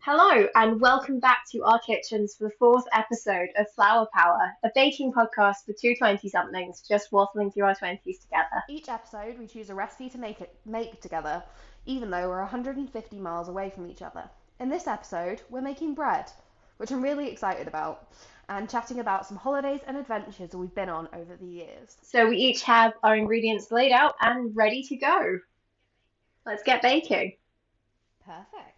Hello, and welcome back to our kitchens for the fourth episode of Flower Power, a baking podcast for two 20-somethings just waffling through our 20s together. Each episode, we choose a recipe to make together, even though we're 150 miles away from each other. In this episode, we're making bread, which I'm really excited about, and chatting about some holidays and adventures that we've been on over the years. So we each have our ingredients laid out and ready to go. Let's get baking. Perfect.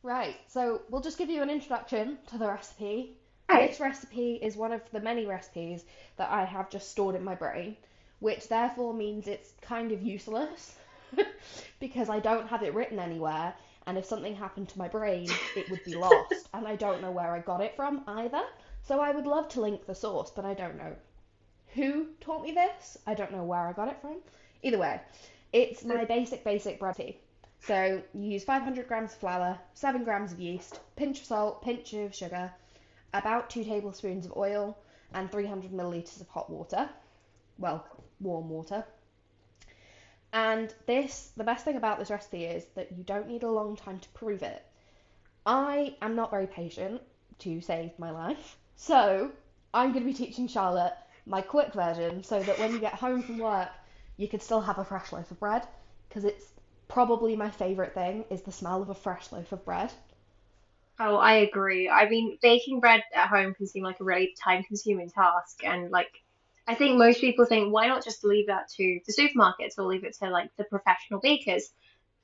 Right, so we'll just give you an introduction to the recipe. Right. This recipe is one of the many recipes that I have just stored in my brain, which therefore means it's kind of useless because I don't have it written anywhere, and if something happened to my brain, it would be lost, and I don't know where I got it from either. So I would love to link the source, but I don't know who taught me this. I don't know where I got it from. Either way, it's my basic bread recipe. So you use 500 grams of flour, 7 grams of yeast, pinch of salt, pinch of sugar, about 2 tablespoons of oil, and 300 millilitres of hot water. Well, warm water. And the best thing about this recipe is that you don't need a long time to prove it. I am not very patient, to save my life, so I'm going to be teaching Charlotte my quick version so that when you get home from work, you could still have a fresh loaf of bread, because it's probably my favourite thing is the smell of a fresh loaf of bread. Oh, I agree. I mean, baking bread at home can seem like a really time-consuming task, and I think most people think, why not just leave that to the supermarkets or leave it to like the professional bakers?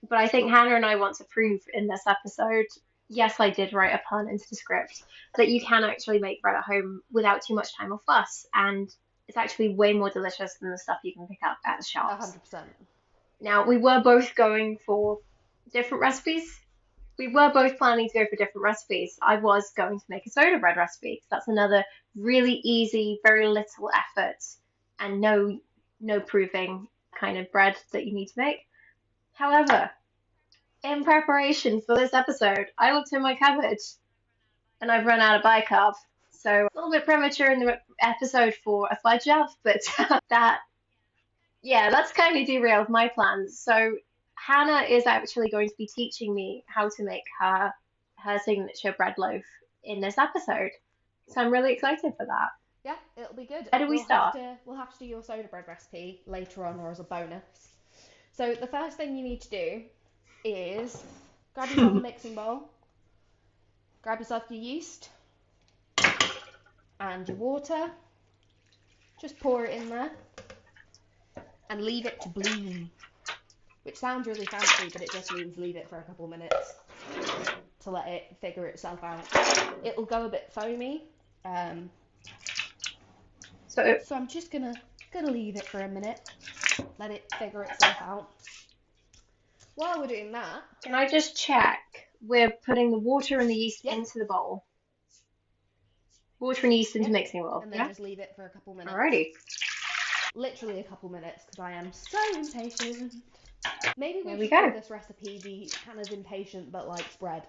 But I think Hannah and I want to prove in this episode, yes, I did write a pun into the script, that you can actually make bread at home without too much time or fuss, and it's actually way more delicious than the stuff you can pick up at the shops. 100%. Now, we were both going for different recipes. We were both planning to go for different recipes. I was going to make a soda bread recipe because that's another really easy, very little effort and no proving kind of bread that you need to make. However, in preparation for this episode, I looked in my cupboard and I've run out of bicarb. So a little bit premature in the episode for a fudge up, but that's kind of derailed my plans. So Hannah is actually going to be teaching me how to make her signature bread loaf in this episode. So I'm really excited for that. Yeah, it'll be good. Where do we start? We'll have to do your soda bread recipe later on or as a bonus. So the first thing you need to do is grab yourself a mixing bowl, grab yourself your yeast and your water, just pour it in there and leave it to bloom, which sounds really fancy, but it just means leave it for a couple minutes to let it figure itself out. It'll go a bit foamy, so I'm just gonna leave it for a minute, let it figure itself out. While we're doing that, can I just check? We're putting the water and the yeast into the bowl. Water and yeast into mixing bowl. And then just leave it for a couple minutes. Alrighty. Literally a couple minutes, because I am so impatient. Maybe we should call this recipe the Hannah's impatient but likes bread.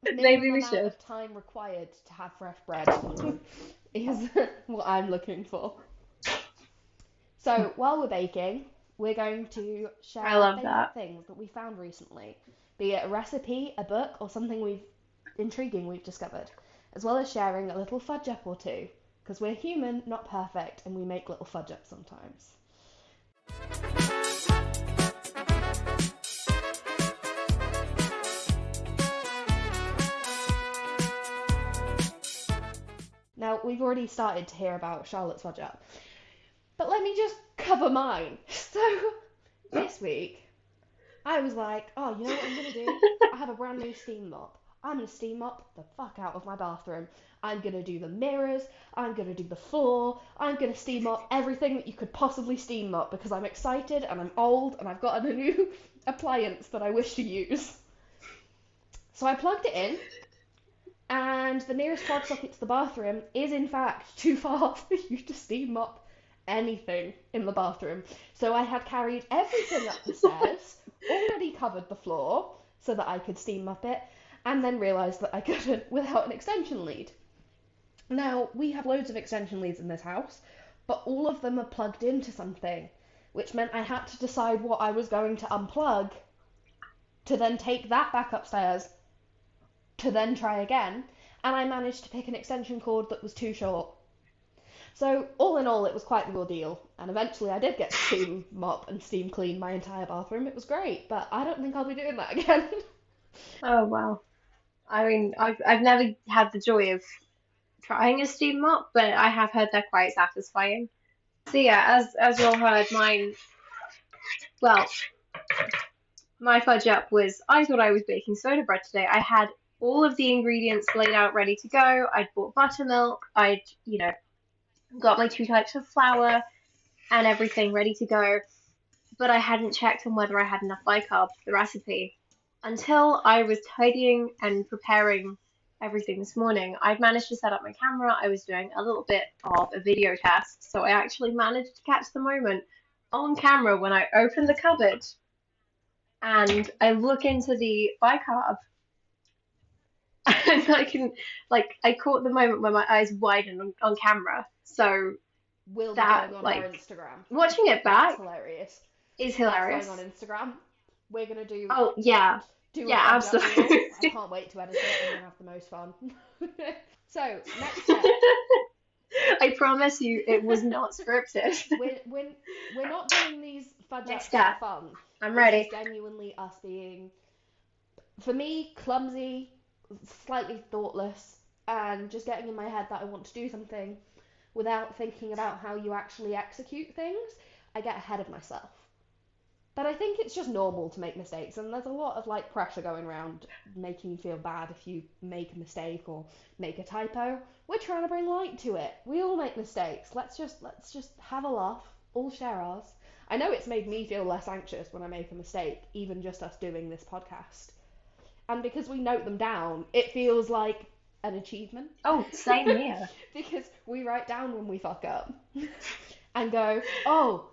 Maybe we should. The amount of time required to have fresh bread is what I'm looking for. So while we're baking, we're going to share favourite things that we found recently, be it a recipe, a book, or something intriguing we've discovered, as well as sharing a little fudge up or two, because we're human, not perfect, and we make little fudge ups sometimes. Now, we've already started to hear about Charlotte's fudge up, but let me just cover mine. So, this week, I was like, oh, you know what I'm going to do? I have a brand new steam mop. I'm going to steam mop the fuck out of my bathroom. I'm going to do the mirrors. I'm going to do the floor. I'm going to steam mop everything that you could possibly steam mop because I'm excited and I'm old and I've got a new appliance that I wish to use. So I plugged it in, and the nearest plug socket to the bathroom is in fact too far for you to steam mop anything in the bathroom. So I had carried everything up the stairs, already covered the floor so that I could steam mop it, and then realised that I couldn't without an extension lead. Now, we have loads of extension leads in this house, but all of them are plugged into something, which meant I had to decide what I was going to unplug to then take that back upstairs to then try again, and I managed to pick an extension cord that was too short. So all in all, it was quite the ordeal, and eventually I did get to steam mop and steam clean my entire bathroom. It was great, but I don't think I'll be doing that again. Oh wow. I mean, I've never had the joy of trying a steam mop, but I have heard they're quite satisfying. So yeah, as you all heard, well, my fudge up was I thought I was baking soda bread today. I had all of the ingredients laid out ready to go. I'd bought buttermilk. I'd got my two types of flour and everything ready to go, but I hadn't checked on whether I had enough bicarb for the recipe. Until I was tidying and preparing everything this morning, I'd managed to set up my camera. I was doing a little bit of a video test, so I actually managed to catch the moment on camera when I opened the cupboard and I look into the bicarb and I caught the moment where my eyes widened on camera. So Will be that going on our Instagram. watching it That's back hilarious. is That's hilarious. going on Instagram. We're gonna Oh yeah, do a yeah, fudge up reel. absolutely. I can't wait to edit it. I'm gonna have the most fun. So next step, I promise you, it was not scripted. we're not doing these fudge Next ups step. for fun. I'm This ready. is genuinely us being, for me, clumsy, slightly thoughtless, and just getting in my head that I want to do something without thinking about how you actually execute things. I get ahead of myself. But I think it's just normal to make mistakes, and there's a lot of like pressure going around making you feel bad if you make a mistake or make a typo. We're trying to bring light to it. We all make mistakes. Let's just have a laugh. All share ours. I know it's made me feel less anxious when I make a mistake, even just us doing this podcast. And because we note them down, it feels like an achievement. Oh, same here. Because we write down when we fuck up and go, oh,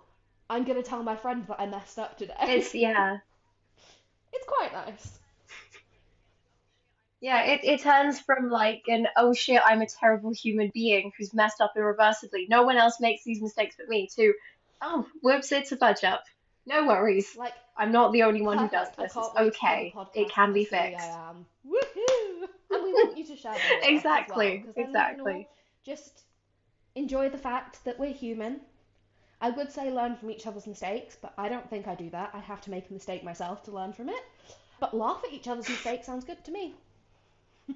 I'm going to tell my friend that I messed up today. Yeah. It's quite nice. Yeah, it turns from like an oh shit, I'm a terrible human being who's messed up irreversibly. No one else makes these mistakes but me, to oh, whoops, it's a fudge up. No worries. Like, I'm not the only one who does perfect. I this. It's can't wait for the okay. It podcast can how be silly fixed. I am. Woohoo! And we want you to share that with us as well. Exactly, Because then we can all exactly. just enjoy the fact that we're human. I would say learn from each other's mistakes, but I don't think I do that. I have to make a mistake myself to learn from it. But laugh at each other's mistakes sounds good to me.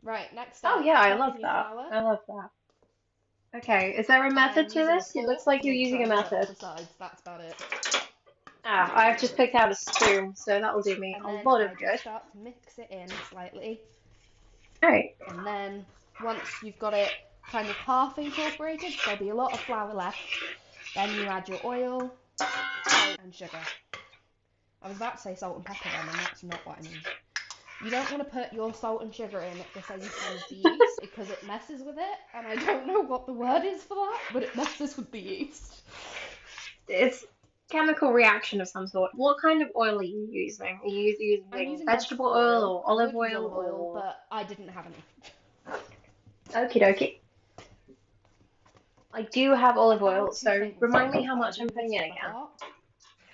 Right, next Oh up, yeah, I love chopping your that. flour. I love that. Okay, is there a I'm method to using a this? It fork looks like to you're make sure using a I get method. the sides. That's about it. Ah, I've just picked out a spoon, so that'll do me And a then lot I of just good. start to mix it in slightly. Alright, And then once you've got it kind of half incorporated, there'll be a lot of flour left. Then you add your oil, salt and sugar. I was about to say salt and pepper then, and that's not what I mean. You don't want to put your salt and sugar in at the same time as the yeast because it messes with it, and I don't know what the word is for that, but it messes with the yeast. it's chemical reaction of some sort. What kind of oil are you using? Are you I'm using using vegetable vegetable oil oil. or I olive would use oil olive oil, or... but I didn't have any. Okie dokie. I do have olive oil, About 2 so remind me tablespoons, how but I much I'm do putting this in for the again. heart.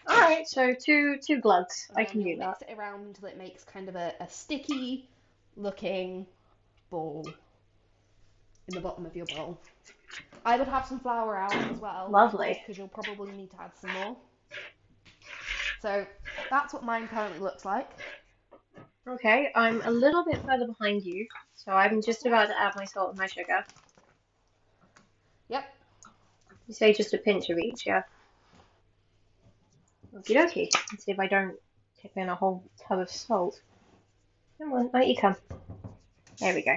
Alright, so two glugs. And I then can you'll do that. mix it around until it makes kind of a sticky looking ball in the bottom of your bowl. I would have some flour out as well, Lovely. because you'll probably need to add some more. So that's what mine currently looks like. Okay, I'm a little bit further behind you, so I'm just about to add my salt and my sugar. Yep. You say just a pinch of each, yeah? Okie dokie. Let's see if I don't tip in a whole tub of salt. Come on, out you come. There we go.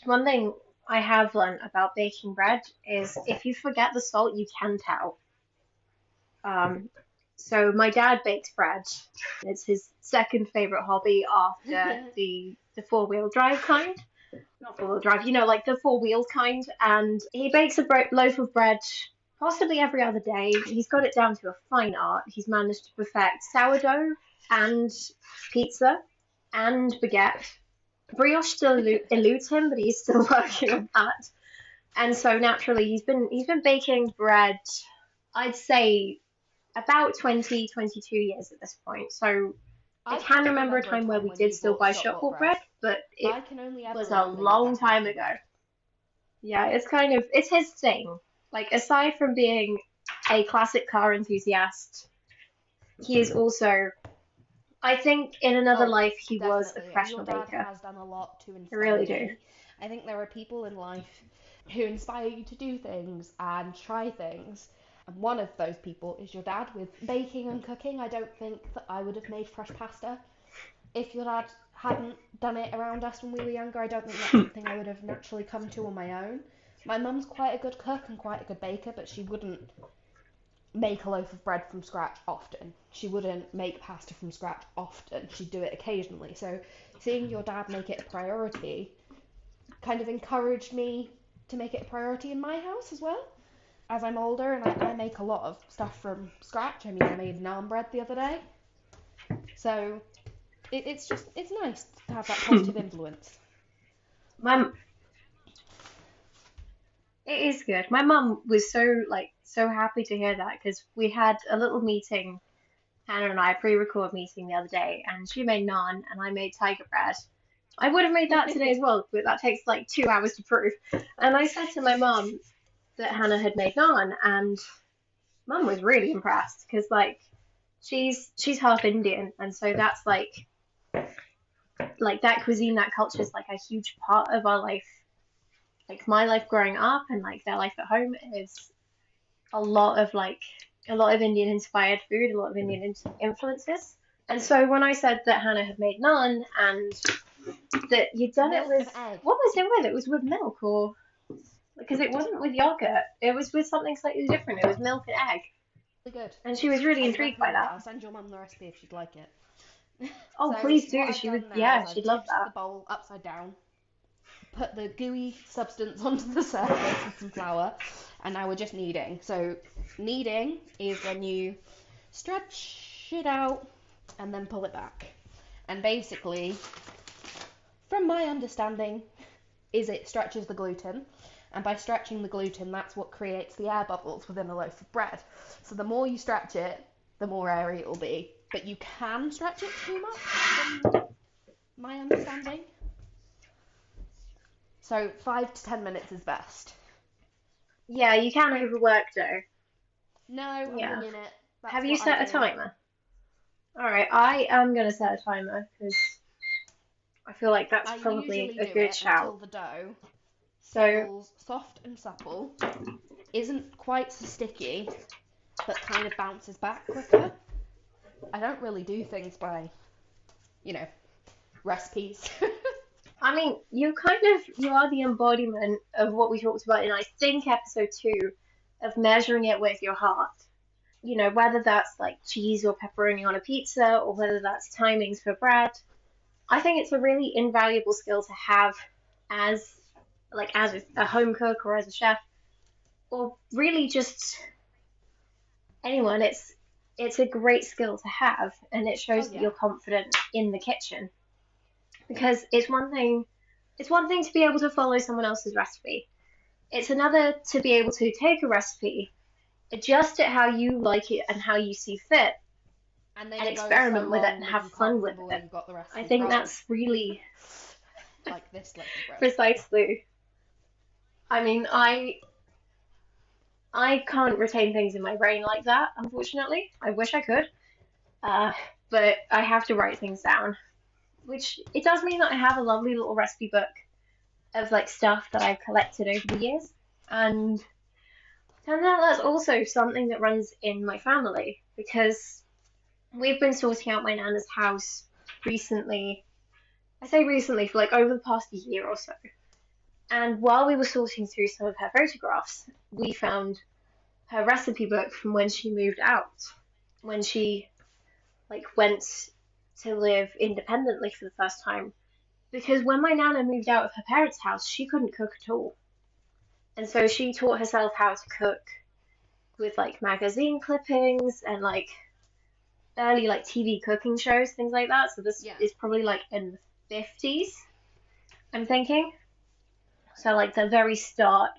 One thing I have learned about baking bread is if you forget the salt, you can tell. So my dad bakes bread. It's his second favorite hobby after the four-wheel drive kind. not four-wheel drive, like the four-wheeled kind. And he bakes a loaf of bread possibly every other day. He's got it down to a fine art. He's managed to perfect sourdough and pizza and baguette. Brioche still eludes him, but he's still working on that. And so naturally, he's been baking bread, I'd say about 20, 22 years at this point. So I I can can't remember a remember a time where time we when did you still bought buy shop shop bought bought bread. bread, but it I can only ever was a remember you long getting it time from ago. me. Yeah, it's his thing. Like aside from being a classic car enthusiast, he is also, I think, in another Oh, life he was a definitely. And your professional dad baker. has done a lot to I inspire really do. me. I think there are people in life who inspire you to do things and try things. And one of those people is your dad with baking and cooking. I don't think that I would have made fresh pasta if your dad hadn't done it around us when we were younger. I don't think that's something I would have naturally come to on my own. My mum's quite a good cook and quite a good baker, but she wouldn't make a loaf of bread from scratch often. She wouldn't make pasta from scratch often. She'd do it occasionally. So seeing your dad make it a priority kind of encouraged me to make it a priority in my house as well. As I'm older and I make a lot of stuff from scratch. I mean, I made naan bread the other day. So it's nice to have that positive influence. My It is good. My mum was so happy to hear that because we had a little meeting, Hannah and I, a pre-record meeting the other day, and she made naan and I made tiger bread. I would have made that today as well, but that takes like 2 hours to prove. And I said to my mum that Hannah had made naan, and mum was really impressed because she's half Indian, and so that's like that cuisine, that culture is like a huge part of our life. Like my life growing up and like their life at home is a lot of Indian inspired food, a lot of Indian influences. And so when I said that Hannah had made naan and that you'd done it Milk with, and egg. what was it with? It was with milk, or because it wasn't with yogurt. It was with something slightly different. It was milk and egg. Really good. And she was really I would intrigued by recommend it. that. I'll send your mum the recipe if she'd like it. Oh, So please what do. I've She would, done now is yeah, I've she'd love tipped the that. bowl upside down, put the gooey substance onto the surface with some flour, and now we're just kneading. So kneading is when you stretch it out and then pull it back. And basically, from my understanding, is it stretches the gluten, and by stretching the gluten, that's what creates the air bubbles within a loaf of bread. So the more you stretch it, the more airy it will be. But you can stretch it too much, from my understanding. So 5 to 10 minutes is best. Yeah, you can overwork dough. No, a Yeah. minute. Have That's you what I set a do. timer? All right, I am gonna set a timer because I feel like that's I probably usually a do good it until shout. the dough So, feels soft and supple, isn't quite so sticky, but kind of bounces back quicker. I don't really do things by, you know, recipes. I mean, you are the embodiment of what we talked about in I think episode 2 of measuring it with your heart. Whether that's like cheese or pepperoni on a pizza or whether that's timings for bread. I think it's a really invaluable skill to have as as a home cook or as a chef or really just anyone. It's a great skill to have and it Oh shows that yeah. you're confident in the kitchen because it's one thing to be able to follow someone else's recipe. It's another to be able to take a recipe, adjust it how you like it and how you see fit, And then and it goes so experiment with it and wrong that have you can't fun with remember where it. you got the I recipe think from. that's really Like this loaf of bread. precisely. I mean, I can't retain things in my brain like that, unfortunately. I wish I could, uh, but I have to write things down, which it does mean that I have a lovely little recipe book of like stuff that I've collected over the years, and turns out that's also something that runs in my family because we've been sorting out my nana's house recently. I say recently for like over the past year or so. And while we were sorting through some of her photographs, we found her recipe book from when she moved out, when she like went to live independently for the first time. because when my nana moved out of her parents' house, she couldn't cook at all. And so she taught herself how to cook with like magazine clippings and like early like TV cooking shows, things like that. So this Yeah. is probably like in the 50s, I'm thinking. So like the very start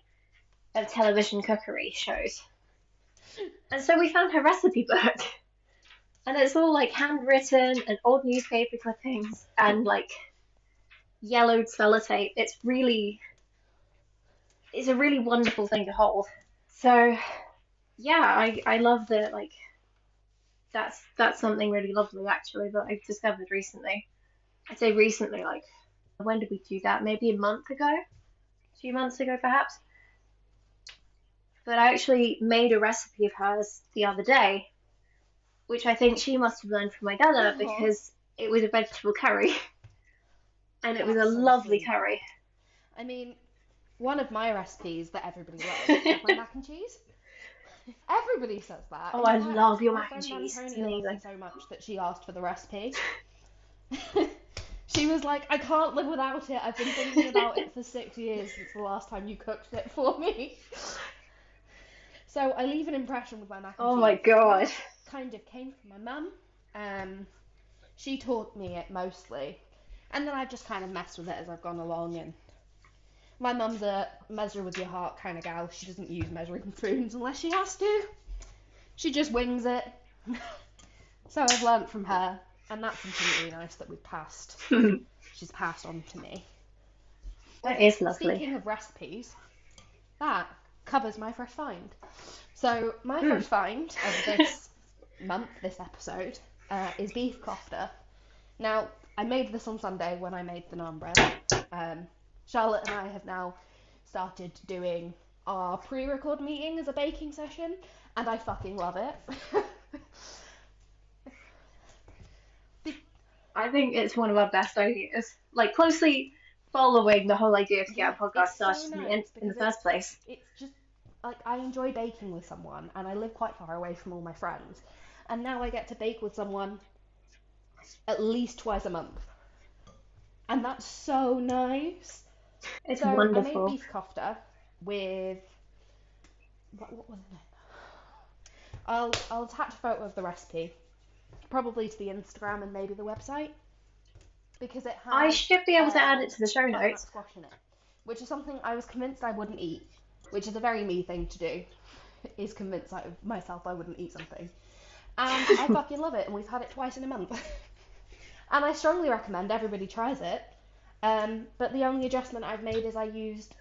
of television cookery shows. And so we found her recipe book. And it's all like handwritten and old newspaper clippings and like yellowed sellotape. It's a really wonderful thing to hold. So yeah, I love that like that's something really lovely actually that I've discovered recently. I'd say recently, like when did we do that? Maybe a month ago, 2 months ago perhaps. But I actually made a recipe of hers the other day, which I think she must have learned from my dada Oh, because it was a vegetable curry and it was a that's so lovely sweet. curry. I mean, one of my recipes that everybody loves is my mac and cheese. Everybody says that. Oh, In I fact, love your my mac and friend cheese. It's Antonia loves it amazing. so much that she asked for the recipe. She was like, I can't live without it. I've been thinking about it for 6 years since the last time you cooked it for me. So I leave an impression with my mac and Oh my cheese. god. That kind of came from my mum. She taught me it mostly. And then I've just kind of messed with it as I've gone along. And my mum's a measure with your heart kind of gal. She doesn't use measuring spoons unless she has to. She just wings it. So I've learnt from her. And that's something really nice that we've passed. She's passed on to me. That is lovely. Speaking of recipes, that covers my fresh find. So my fresh Mm. find of this month, this episode, is beef kofta. Now, I made this on Sunday when I made the naan bread. Charlotte and I have now started doing our pre-record meeting as a baking session, and I fucking love it. I think it's one of our best ideas. Like closely following the whole idea to get Yeah, a podcast it's so started nice in the because first place. it's just like I enjoy baking with someone, and I live quite far away from all my friends, and now I get to bake with someone at least twice a month, and that's so nice. It's So I made wonderful. beef kofta with what was it? I'll attach a photo of the recipe, probably to the Instagram and maybe the website, because it I has should be able to add it to the show butternut notes. squash in it, which is something I was convinced I wouldn't eat, which is a very me thing to do, is convince myself I wouldn't eat something. And I fucking love it, and we've had it twice in a month. And I strongly recommend everybody tries it. But the only adjustment I've made is I used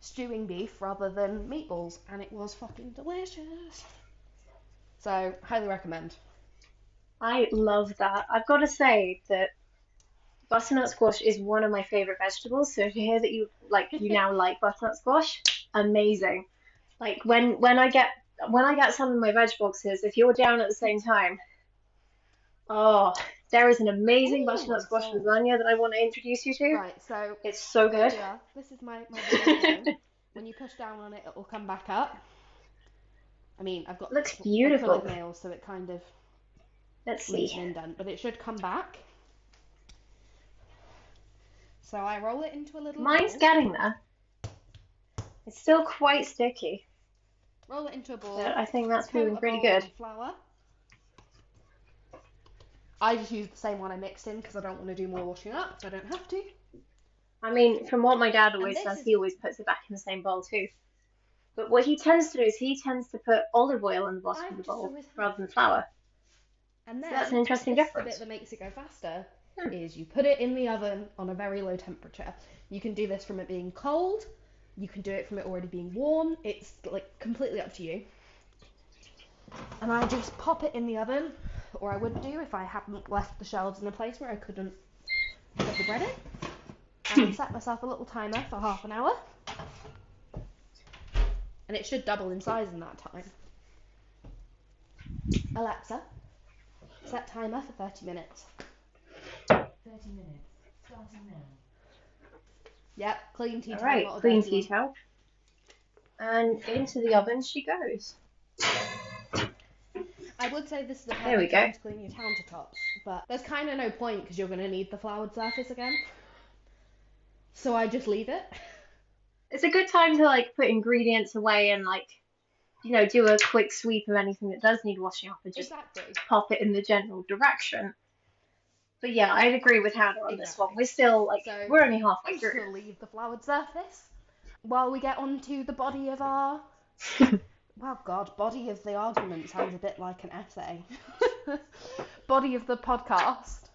stewing beef rather than meatballs, and it was fucking delicious. So, highly recommend. I love that. I've got to say that butternut squash is one of my favorite vegetables. So to hear that you now like butternut squash, amazing. Like when I get some of my veg boxes, if you're down at the same time, oh, there is an amazing Ooh, butternut I'm squash sold. lasagna that I want to introduce you to. Right, so It's so here good. we are. This is my lasagna. When you push down on it, it will come back up. I mean, I've got Looks acrylic beautiful. nails, so it kind of Let's leaves see. an indent, but it should come back. So I roll it into a little Mine's ball. getting there. It's still quite sticky, Roll it into a but ball. I think that's Coat feeling a pretty bowl good. in flour. I just use the same one I mixed in because I don't want to do more washing up, so I don't have to. I mean, from what my dad And always this says, is he always puts it back in the same bowl too. But what he tends to do is he tends to put olive oil in the bottom of I the just bowl always have. rather than flour. And So that's an then interesting this is the bit difference. that makes it go faster. Hmm. Is you put it in the oven on a very low temperature. You can do this from it being cold. You can do it from it already being warm. It's like completely up to you. And I just pop it in the oven, or I would do if I hadn't left the shelves in a place where I couldn't put the bread in. And set myself a little timer for half an hour. And it should double in size in that time. Alexa, set timer for 30 minutes. 30 minutes, starting now. Yep, clean tea All towel, right, not a clean dirty tea one. towel. And into the oven she goes. I would say this is a There we perfect go. time to clean your countertops, but there's kind of no point because you're going to need the floured surface again. So I just leave it. It's a good time to like put ingredients away and like, do a quick sweep of anything that does need washing up and just Exactly. pop it in the general direction. But yeah, I'd agree with Hannah on this one. Exactly. We're still like, So we're only halfway I'm just through. going to leave the floured surface while we get on to the body of our... Well, God, body of the argument sounds a bit like an essay. Body of the podcast.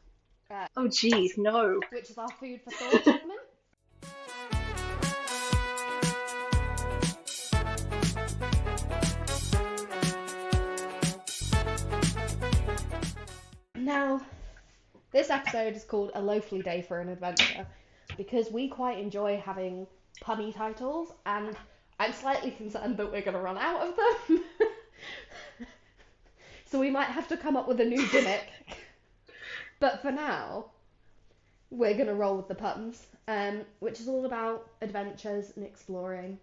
Oh, geez, no. Which is our food for thought segment. Now, this episode is called A Loaf-ly Day For Adventure because we quite enjoy having punny titles, and I'm slightly concerned that we're going to run out of them. So we might have to come up with a new gimmick. But for now, we're going to roll with the puns, which is all about adventures and exploring.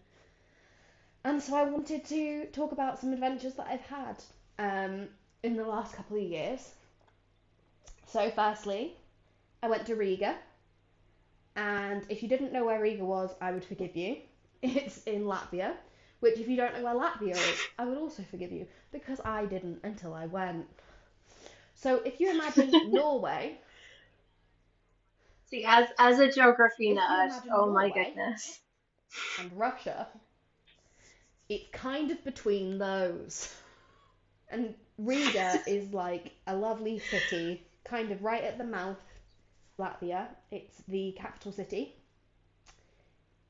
And so I wanted to talk about some adventures that I've had in the last couple of years. So firstly, I went to Riga, and if you didn't know where Riga was, I would forgive you. It's in Latvia, which if you don't know where Latvia is, I would also forgive you, because I didn't until I went. So if you imagine Norway... See, as a geography If you nerd, imagine oh my Norway goodness. and Russia, it's kind of between those. And Riga is like a lovely city, kind of right at the mouth of Latvia. It's the capital city.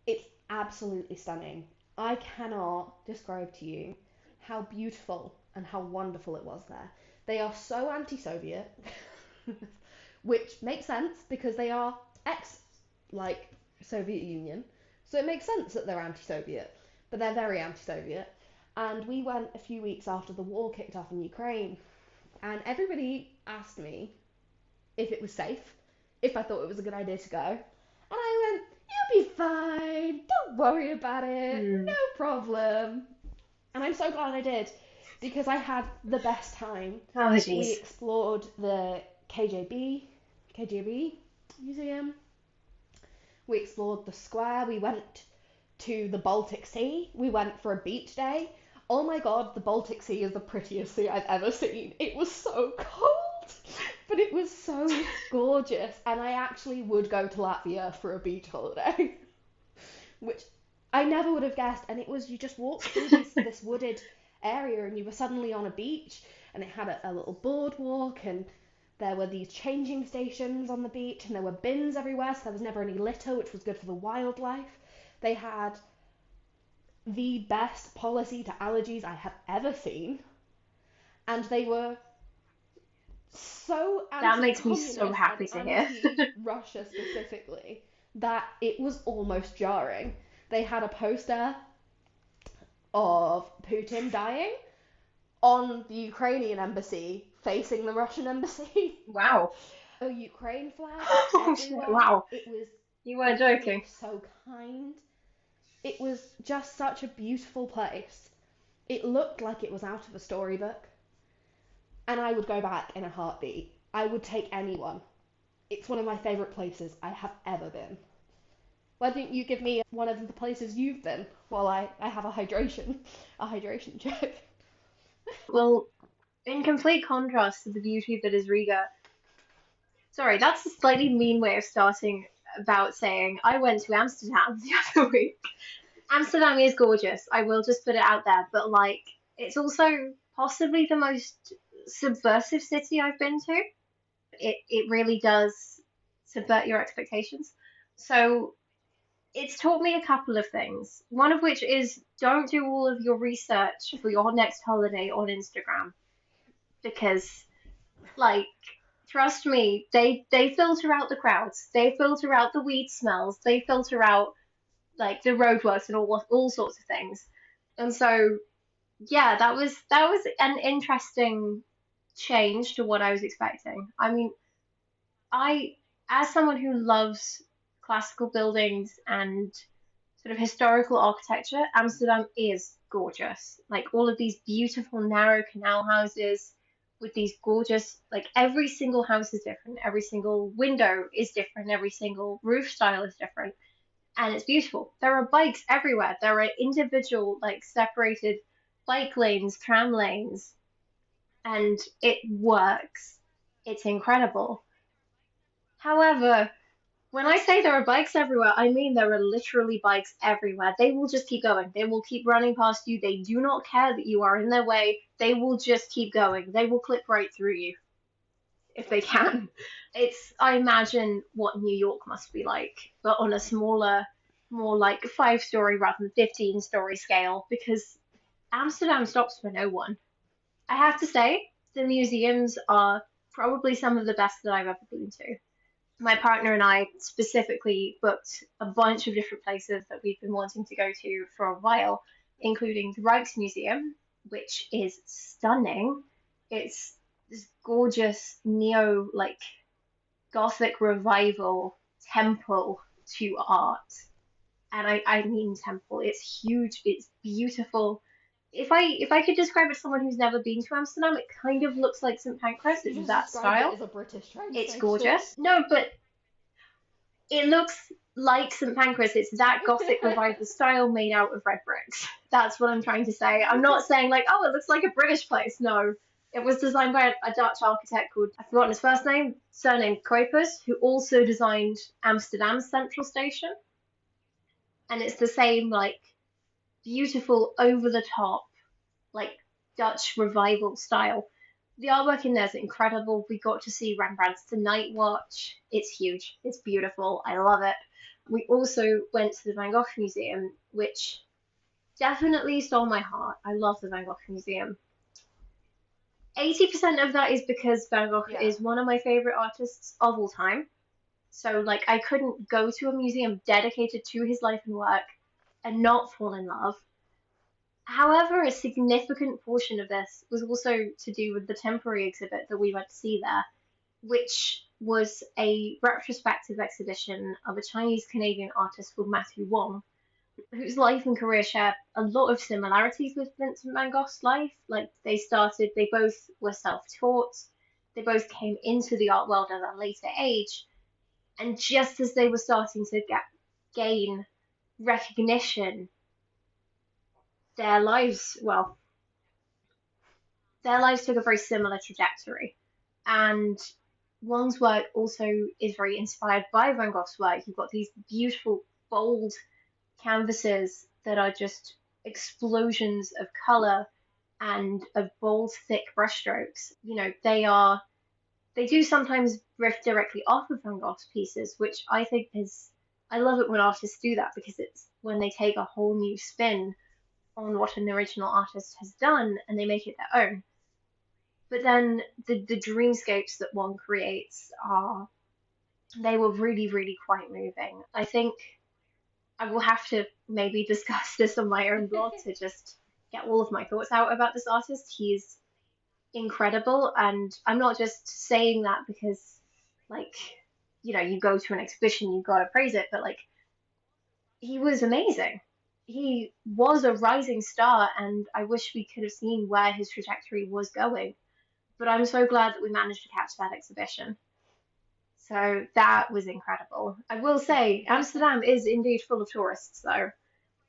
It's absolutely stunning. I cannot describe to you how beautiful and how wonderful it was there. They are so anti-Soviet, which makes sense because they are like Soviet Union. So it makes sense that they're anti-Soviet, but they're very anti-Soviet. And we went a few weeks after the war kicked off in Ukraine, and everybody asked me if it was safe, if I thought it was a good idea to go. And I went, you'll be fine, don't worry about it, no problem. And I'm so glad I did, because I had the best time. Oh, We jeez. explored the KGB museum. We explored the square. We went to the Baltic Sea. We went for a beach day. Oh my God, the Baltic Sea is the prettiest sea I've ever seen. It was so cold, but it was so gorgeous. And I actually would go to Latvia for a beach holiday, which I never would have guessed. And it was, you just walked through this wooded area and you were suddenly on a beach, and it had a little boardwalk, and there were these changing stations on the beach, and there were bins everywhere, so there was never any litter, which was good for the wildlife. They had the best policy to allergies I have ever seen, and they were so That makes me anti-communist so happy to and hear. anti-Russia specifically that it was almost jarring. They had a poster of Putin dying on the Ukrainian embassy facing the Russian embassy. Wow. A Ukraine flag Oh, shit, everywhere. wow. It was You weren't joking. so kind. It was just such a beautiful place. It looked like it was out of a storybook. And I would go back in a heartbeat. I would take anyone. It's one of my favourite places I have ever been. Why don't you give me one of the places you've been while I have a hydration check? Well, in complete contrast to the beauty that is Riga, sorry, that's a slightly mean way of starting about saying I went to Amsterdam the other week. Amsterdam is gorgeous. I will just put it out there, but like it's also possibly the most subversive city I've been to. It really does subvert your expectations. So it's taught me a couple of things. One of which is don't do all of your research for your next holiday on Instagram because like trust me, they filter out the crowds, they filter out the weed smells, they filter out like the roadworks and all sorts of things. And so yeah, that was an interesting change to what I was expecting. I mean, I as someone who loves classical buildings and sort of historical architecture, Amsterdam is gorgeous. Like all of these beautiful narrow canal houses, with these gorgeous, like every single house is different, every single window is different, every single roof style is different, and it's beautiful. There are bikes everywhere. There are individual, like separated bike lanes, tram lanes, and it works. It's incredible. However, when I say there are bikes everywhere, I mean there are literally bikes everywhere. They will just keep going. They will keep running past you. They do not care that you are in their way. They will just keep going. They will clip right through you if they can. It's, I imagine what New York must be like, but on a smaller, more like 5 story rather than 15-story scale, because Amsterdam stops for no one. I have to say, the museums are probably some of the best that I've ever been to. My partner and I specifically booked a bunch of different places that we've been wanting to go to for a while, including the Rijksmuseum, which is stunning. It's this gorgeous neo, like Gothic revival temple to art. And I mean temple. It's huge, it's beautiful. If I could describe it to someone who's never been to Amsterdam, it kind of looks like St. Pancras. You It's just that described it style. as a British train It's station. gorgeous. No, but it looks like St. Pancras. It's that Gothic revival style made out of red bricks. That's what I'm trying to say. I'm not saying like, oh, it looks like a British place. No. It was designed by a Dutch architect called, I've forgotten his first name, surname Kuipers, who also designed Amsterdam's Central Station. And it's the same, like, beautiful, over the top, like, Dutch revival style. The artwork in there is incredible. We got to see Rembrandt's The Night Watch. It's huge. It's beautiful. I love it. We also went to the Van Gogh Museum, which definitely stole my heart. I love the Van Gogh Museum. 80% of that is because Van Gogh Yeah. is one of my favorite artists of all time. So, like, I couldn't go to a museum dedicated to his life and work and not fall in love. However, a significant portion of this was also to do with the temporary exhibit that we went to see there, which was a retrospective exhibition of a Chinese Canadian artist called Matthew Wong, whose life and career share a lot of similarities with Vincent van Gogh's life. Like they both were self-taught, they both came into the art world at a later age, and just as they were starting to gain recognition, their lives, well, their lives took a very similar trajectory. And Wong's work also is very inspired by Van Gogh's work. You've got these beautiful, bold canvases that are just explosions of color and of bold, thick brushstrokes. You know, they do sometimes riff directly off of Van Gogh's pieces, which I think is, I love it when artists do that because it's when they take a whole new spin on what an original artist has done and they make it their own. But then the dreamscapes that one creates are, they were really, really quite moving. I think I will have to maybe discuss this on my own blog to just get all of my thoughts out about this artist. He's incredible, and I'm not just saying that because, like, you go to an exhibition, you gotta praise it, but like, he was amazing. He was a rising star, and I wish we could have seen where his trajectory was going. But I'm so glad that we managed to catch that exhibition. So that was incredible. I will say, Amsterdam is indeed full of tourists, though,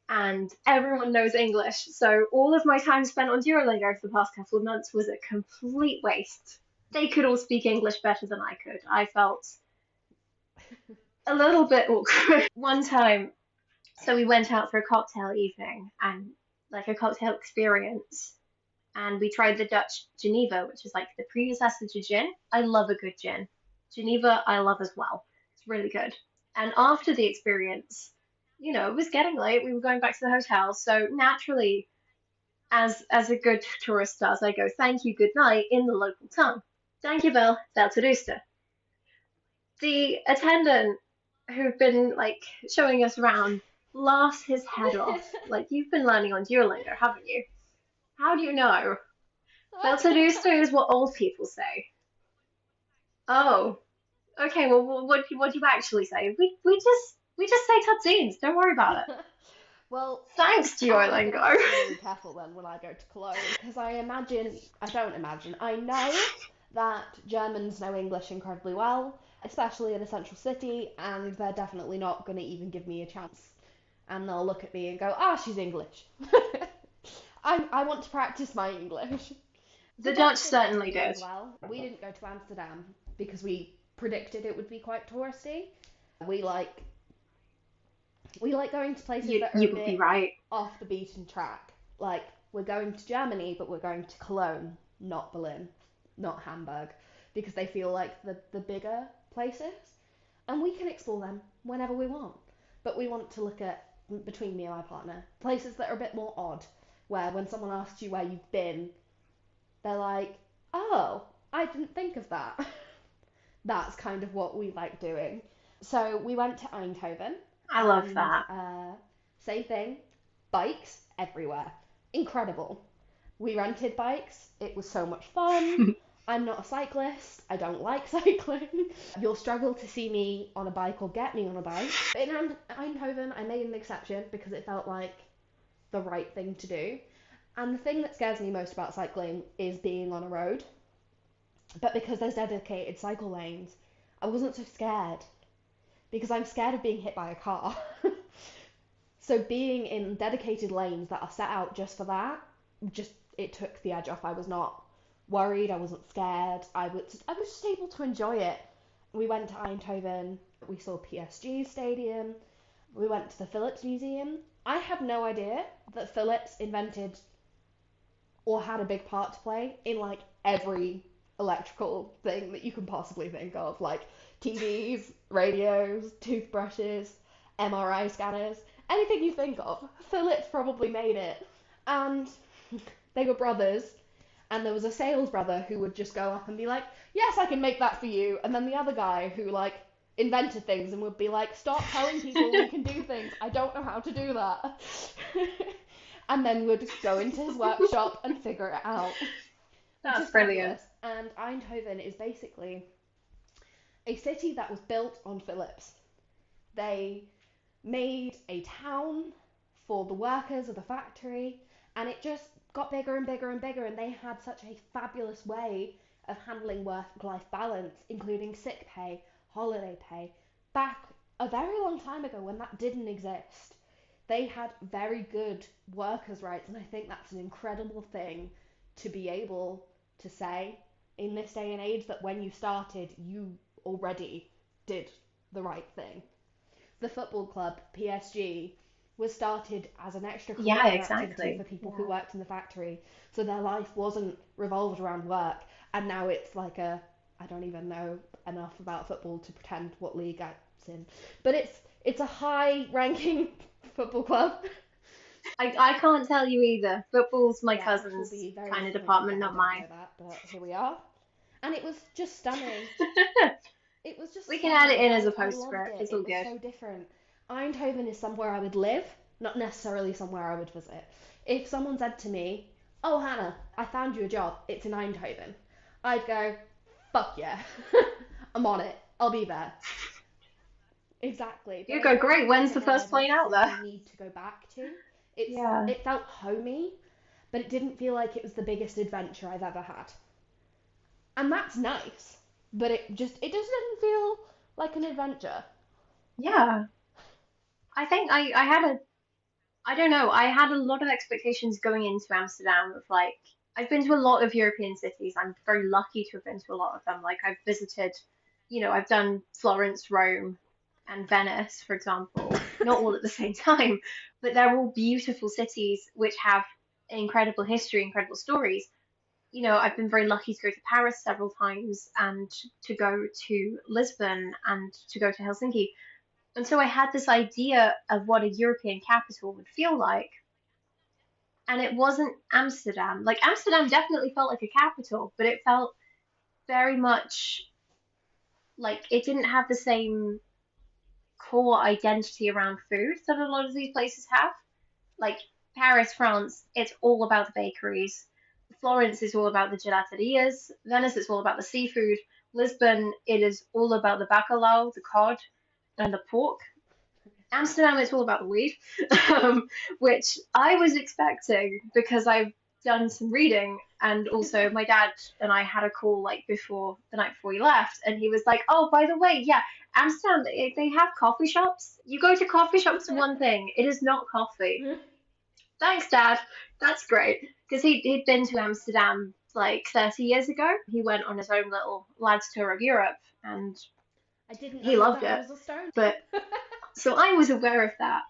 and everyone knows English. So all of my time spent on Duolingo for the past couple of months was a complete waste. They could all speak English better than I could. I felt a little bit awkward. One time, so we went out for a cocktail evening and like a cocktail experience, and we tried the Dutch Geneva, which is like the predecessor to gin. I love a good gin. Geneva, I love as well. It's really good. And after the experience, it was getting late. We were going back to the hotel, so naturally, as a good tourist does, I go thank you, good night in the local tongue. Thank you, Bill. Del Tudusta. The attendant who'd been like showing us around laughs his head off. Like, you've been learning on Duolingo, haven't you? How do you know? Beltadusta is what old people say. Oh, okay. Well, what do you actually say? We just say tutsines. Don't worry about it. Well, Thanks, I'm Duolingo. gonna have to be really careful then when I go to Cologne because I don't imagine, I know that Germans know English incredibly well, especially in a central city, and they're definitely not going to even give me a chance. And they'll look at me and go, ah, she's English. I want to practice my English. The The Dutch Dutch are nice certainly people did. as well. We didn't go to Amsterdam because we predicted it would be quite touristy. We like we like going to places that are a You would be bit right. off the beaten track. Like, we're going to Germany, but we're going to Cologne, not Berlin, not Hamburg, because they feel like the bigger places. And we can explore them whenever we want. But we want to look at, between me and my partner, places that are a bit more odd, where when someone asks you where you've been, they're like, oh, I didn't think of that. That's kind of what we like doing. So we went to Eindhoven, I love and that. same thing, bikes everywhere. Incredible. We rented bikes. It was so much fun. I'm not a cyclist. I don't like cycling. You'll struggle to see me on a bike or get me on a bike. In Eindhoven, I made an exception because it felt like the right thing to do. And the thing that scares me most about cycling is being on a road. But because there's dedicated cycle lanes, I wasn't so scared because I'm scared of being hit by a car. So being in dedicated lanes that are set out just for that, just it took the edge off. I was not worried. I wasn't scared. I was just able to enjoy it. We went to Eindhoven. We saw PSG Stadium. We went to the Philips Museum. I had no idea that Philips invented or had a big part to play in like every electrical thing that you can possibly think of, like TVs, radios, toothbrushes, MRI scanners, anything you think of. Philips probably made it. And they were brothers, and there was a sales brother who would just go up and be like, yes, I can make that for you. And then the other guy who like invented things and would be like, stop telling people we can do things. I don't know how to do that. And then would go into his workshop and figure it out, which is That's brilliant. fabulous. And Eindhoven is basically a city that was built on Philips. They made a town for the workers of the factory, and it just got bigger and bigger and bigger, and they had such a fabulous way of handling work-life balance, including sick pay, holiday pay, back a very long time ago when that didn't exist. They had very good workers' rights, and I think that's an incredible thing to be able to say in this day and age, that when you started, you already did the right thing. The football club, PSG, was started as an Yeah, extracurricular activity exactly. for people who Yeah. worked in the factory, so their life wasn't revolved around work, and now it's like I don't even know enough about football to pretend what league it's in, but it's a high ranking football club. I can't tell you either. Football's my Yeah, Ash will cousin's be very kind of disappointed department, that I not don't know mine. that, but here we are. And it was just stunning. It was just We can add it stunning. in as a I loved postscript. it. It's all It was good. so different. Eindhoven is somewhere I would live, not necessarily somewhere I would visit. If someone said to me, oh, Hannah, I found you a job, it's in Eindhoven, I'd go, fuck yeah. I'm on it. I'll be there. Exactly. But You I go, don't great. feel When's like the again I first plane out there? necessarily need to go back to. Yeah. It felt homey, but it didn't feel like it was the biggest adventure I've ever had. And that's nice, but it just didn't feel like an adventure. Yeah. I think I had I don't know, I had a lot of expectations going into Amsterdam of like, I've been to a lot of European cities. I'm very lucky to have been to a lot of them. Like, I've visited, I've done Florence, Rome, and Venice, for example, not all at the same time, but they're all beautiful cities which have incredible history, incredible stories. I've been very lucky to go to Paris several times and to go to Lisbon and to go to Helsinki. And so I had this idea of what a European capital would feel like. And it wasn't Amsterdam. Like, Amsterdam definitely felt like a capital, but it felt very much like it didn't have the same core identity around food that a lot of these places have. Like, Paris, France, it's all about the bakeries. Florence is all about the gelaterias. Venice is all about the seafood. Lisbon, it is all about the bacalhau, the cod, and the pork. Amsterdam is all about the weed, um, which I was expecting because I've done some reading, and also my dad and I had a call like before the night before we left, and he was like, "Oh, by the way, yeah, Amsterdam, they have coffee shops. You go to coffee shops, one thing, it is not coffee." Thanks, Dad. That's great because he'd been to Amsterdam like 30 years ago. He went on his own little lads tour of Europe, and I didn't he know loved that it. was a stone. But so I was aware of that.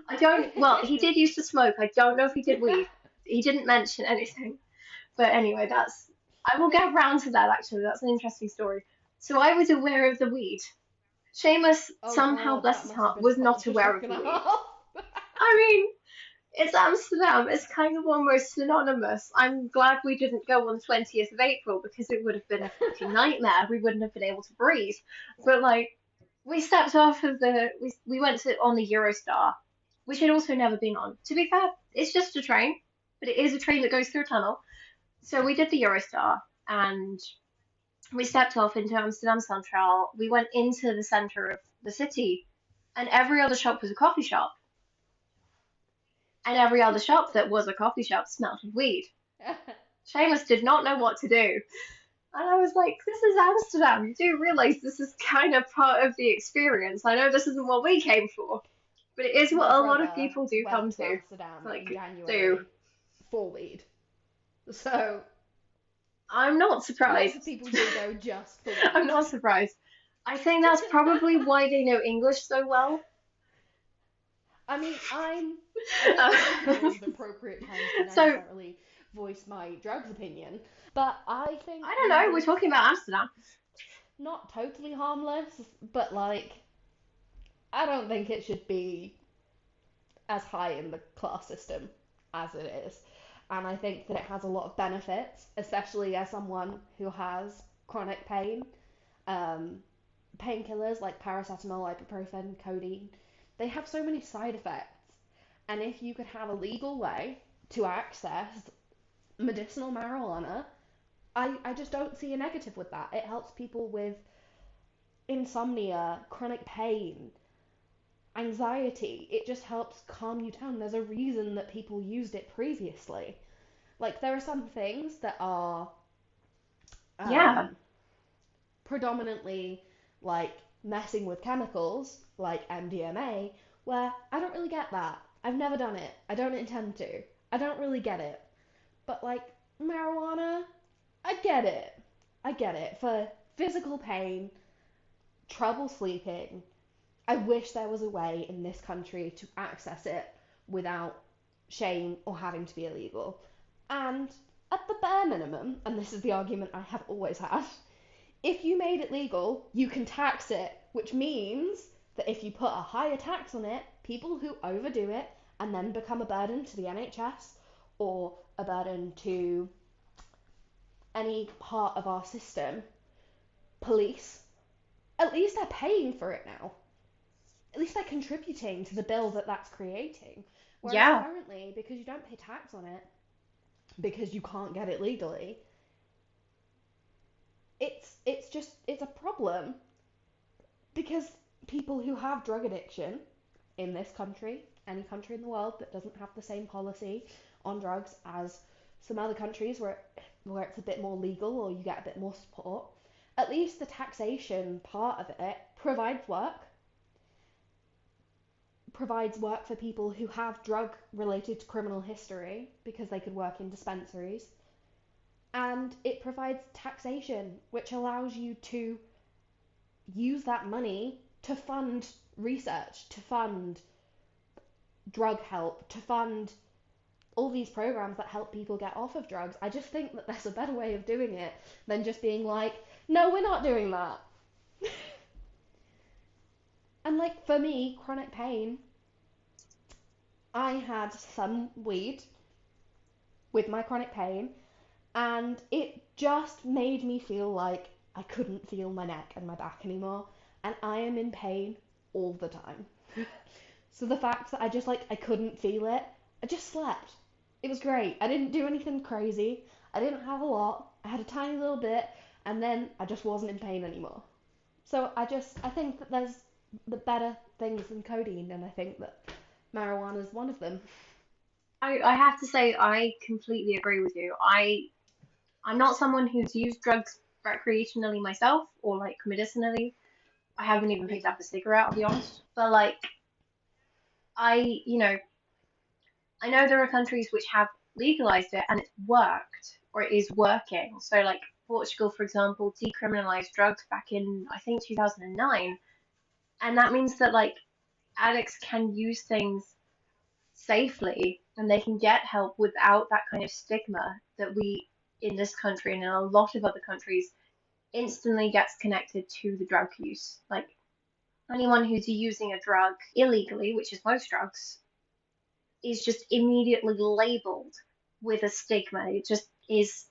I don't, well, he did used to smoke. I don't know if he did weed. He didn't mention anything. But anyway, I will get round to that actually. That's an interesting story. So I was aware of the weed. Seamus, Oh somehow, god, bless that his must have heart, been a was not culture aware shock of and the a weed. half. I mean, it's Amsterdam. It's kind of almost synonymous. I'm glad we didn't go on the 20th of April because it would have been a fucking nightmare. We wouldn't have been able to breathe. But like, we stepped off of we went to on the Eurostar, which had also never been on. To be fair, it's just a train, but it is a train that goes through a tunnel. So we did the Eurostar and we stepped off into Amsterdam Central. We went into the center of the city, and every other shop was a coffee shop, and every other shop that was a coffee shop smelled of weed. Seamus did not know what to do. And I was like, this is Amsterdam. You do realize this is kind of part of the experience. I know this isn't what we came for, but it is My what a lot of brother people do come went to to. Amsterdam in Like, do. January for weed. So, I'm not lots of surprised. people do go just for I'm weed. not surprised. I think that's probably why they know English so well. I mean, I don't think April is an appropriate time to So, necessarily voice my drugs opinion, but I think I don't weed know, we're is talking about Amsterdam. not totally harmless, but like, I don't think it should be as high in the class system as it is. And I think that it has a lot of benefits, especially as someone who has chronic pain. Um, Painkillers like paracetamol, ibuprofen, codeine, they have so many side effects. And if you could have a legal way to access medicinal marijuana, I just don't see a negative with that. It helps people with insomnia, chronic pain, anxiety. It just helps calm you down. There's a reason that people used it previously. Like, there are some things that are Yeah, um, predominantly like messing with chemicals, like MDMA, where I don't really get that. I've never done it. I don't intend to. I don't really get it. But like marijuana, I get it. I get it. For physical pain, trouble sleeping, I wish there was a way in this country to access it without shame or having to be illegal. And at the bare minimum, and this is the argument I have always had, if you made it legal, you can tax it, which means that if you put a higher tax on it, people who overdo it and then become a burden to the NHS or a burden to any part of our system, police, at least they're paying for it now. At least they're contributing to the bill that that's creating. Whereas yeah, currently, because you don't pay tax on it, because you can't get it legally, it's a problem because people who have drug addiction in this country, any country in the world that doesn't have the same policy on drugs as some other countries where it's a bit more legal or you get a bit more support, at least the taxation part of it provides work for people who have drug related criminal history because they could work in dispensaries, and it provides taxation which allows you to use that money to fund research, to fund drug help, to fund all these programs that help people get off of drugs. I just think that there's a better way of doing it than just being like, no, we're not doing that. And like for me, chronic pain, I had some weed with my chronic pain, and it just made me feel like I couldn't feel my neck and my back anymore, and I am in pain all the time. So the fact that I couldn't feel it, I just slept. It was great. I didn't do anything crazy. I didn't have a lot. I had a tiny little bit, and then I just wasn't in pain anymore. So I think that there's the better things than codeine, and I think that marijuana is one of them. I have to say I completely agree with you. I'm not someone who's used drugs recreationally myself or like medicinally. I haven't even picked Mm. up a cigarette, I'll be honest. But like I I know there are countries which have legalized it and it's worked or it is working. So like Portugal, for example, decriminalized drugs back in I think 2009, and that means that like addicts can use things safely and they can get help without that kind of stigma that we in this country and in a lot of other countries instantly gets connected to the drug use. Like anyone who's using a drug illegally, which is most drugs, is just immediately labeled with a stigma. It just is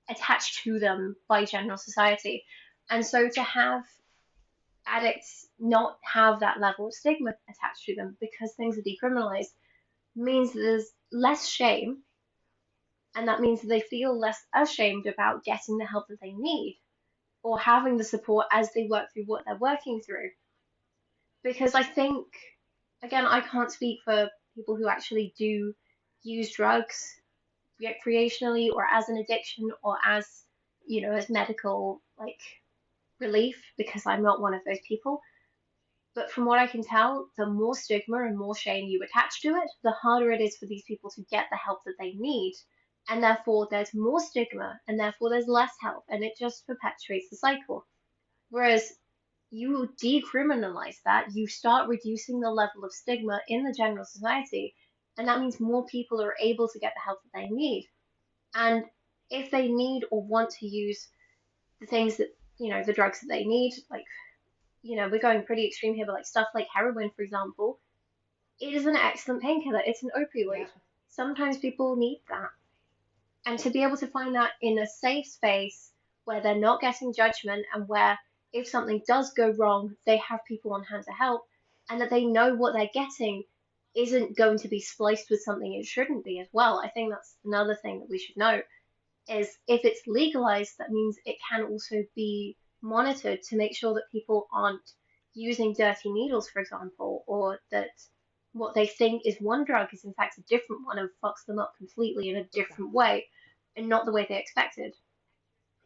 attached to them by general society. And so to have addicts not have that level of stigma attached to them because things are decriminalized means that there's less shame, and that means that they feel less ashamed about getting the help that they need or having the support as they work through what they're working through. Because I think, again, I can't speak for people who actually do use drugs recreationally or as an addiction or as, as medical like relief because I'm not one of those people. But from what I can tell, the more stigma and more shame you attach to it, the harder it is for these people to get the help that they need. And therefore, there's more stigma and therefore there's less help. And it just perpetuates the cycle. Whereas you decriminalize that, you start reducing the level of stigma in the general society. And that means more people are able to get the help that they need. And if they need or want to use the things that, the drugs that they need, like we're going pretty extreme here, but like stuff like heroin, for example, it is an excellent painkiller. It's an Yeah. opioid. Sometimes people need that. And to be able to find that in a safe space where they're not getting judgment and where if something does go wrong, they have people on hand to help and that they know what they're getting isn't going to be spliced with something it shouldn't be as well. I think that's another thing that we should note is if it's legalized, that means it can also be monitored to make sure that people aren't using dirty needles, for example, or that what they think is one drug is in fact a different one and fucks them up completely in a different Exactly. way and not the way they expected.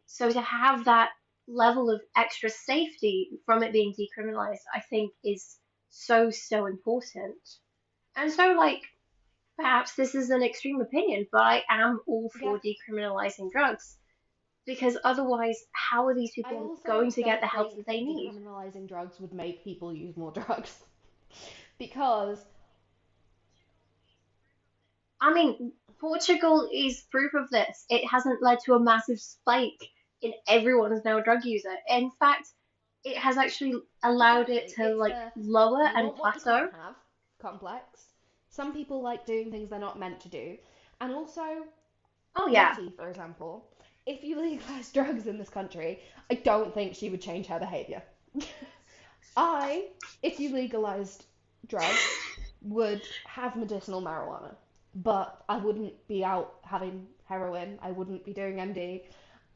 So to have that level of extra safety from it being decriminalized, I think is so, so important. And so, like, perhaps this is an extreme opinion, but I am all Yeah. for decriminalizing drugs because otherwise, how are these I people also going to get the don't help think that they that need? decriminalizing drugs would make people use more drugs. Because, I mean, Portugal is proof of this. It hasn't led to a massive spike in everyone is now a drug user. In fact, it has actually allowed it exactly, to it's like a lower you and want what you can't plateau. have complex. Some people like doing things they're not meant to do. And also, Oh yeah, Lottie, for example, if you legalize drugs in this country, I don't think she would change her behaviour. I, if you legalized drugs, would have medicinal marijuana, but I wouldn't be out having heroin. I wouldn't be doing MD.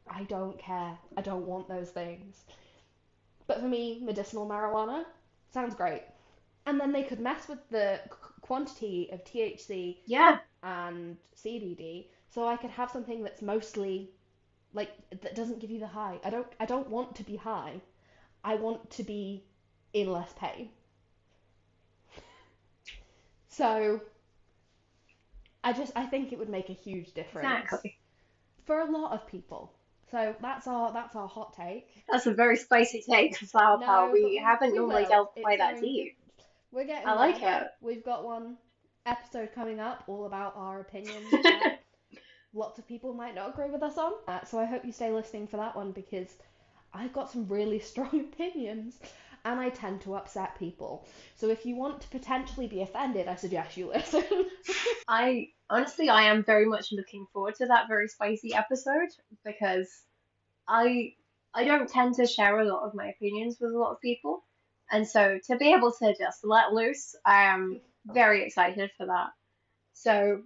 I don't care. I don't want those things. But for me, medicinal marijuana sounds great. And then they could mess with the quantity of THC yeah, and CBD, so I could have something that's mostly like that doesn't give you the high. I don't want to be high. I want to be in less pain. So I think it would make a huge difference exactly. for a lot of people. So that's our hot take. That's a very spicy take for Flower Power. No, but We we haven't we normally will. delved It's quite that going. deep. We're I getting like there. it. We've got one episode coming up all about our opinions that lots of people might not agree with us on. So I hope you stay listening for that one because I've got some really strong opinions and I tend to upset people. So if you want to potentially be offended, I suggest you listen. I honestly, I am very much looking forward to that very spicy episode because I I don't tend to share a lot of my opinions with a lot of people, and so to be able to just let loose, I am very excited for that. So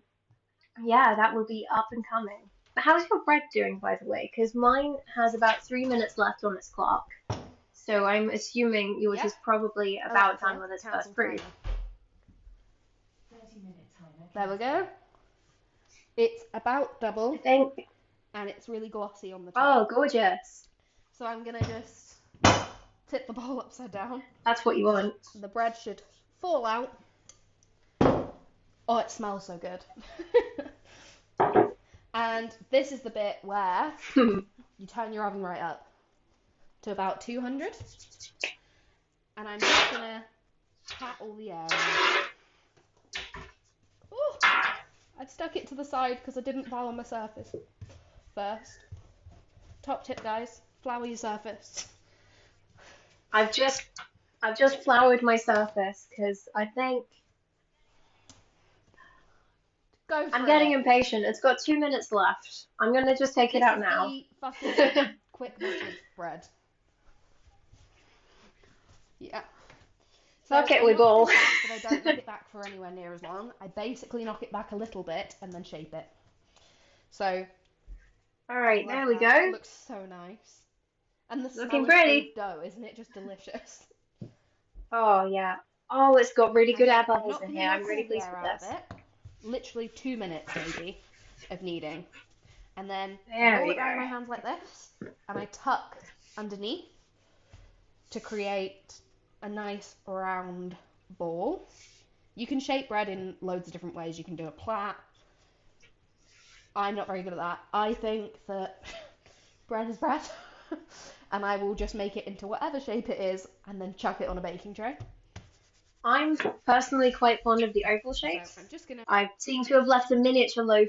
yeah, that will be up and coming. But how's your bread doing, by the way? Because mine has about 3 minutes left on its clock. So I'm assuming yours Yep. is probably about done Alexa, with its cancel first proof. timer. 30-minute timer. There we go. It's about I double, think. and it's really glossy on the Oh, top. gorgeous. So I'm gonna just tip the bowl upside down. That's what you want. The bread should fall out. Oh, it smells so good. And this is the bit where you turn your oven right up to about 200. And I'm just gonna pat all the air out. Ooh, I've stuck it to the side because I didn't flour my surface first. Top tip, guys, flour your surface. I've just floured my surface because I think Go for I'm getting it. impatient. It's got 2 minutes left. I'm gonna just take it This out is now. the fucking quick method bread. Yeah. So Fuck it, I we knock ball. this back, but I don't knock it back for anywhere near as long. I basically knock it back a little bit and then shape it. So, Alright, like there we that. go. Looks so nice. And the Looking smell of smooth pretty. dough, isn't it just delicious? Oh, yeah. Oh, it's got really good air And I'm bubbles not in going to here. I'm knock really all the pleased air with out of this. it. Literally 2 minutes maybe of kneading. And then I There roll we it around go. my hands like this, and I tuck underneath to create a nice round ball. You can shape bread in loads of different ways. You can do a plait. I'm not very good at that. I think that bread is bread, and I will just make it into whatever shape it is and then chuck it on a baking tray. I'm personally quite fond of the oval So shapes. I'm just going to I seem to have left a miniature loaf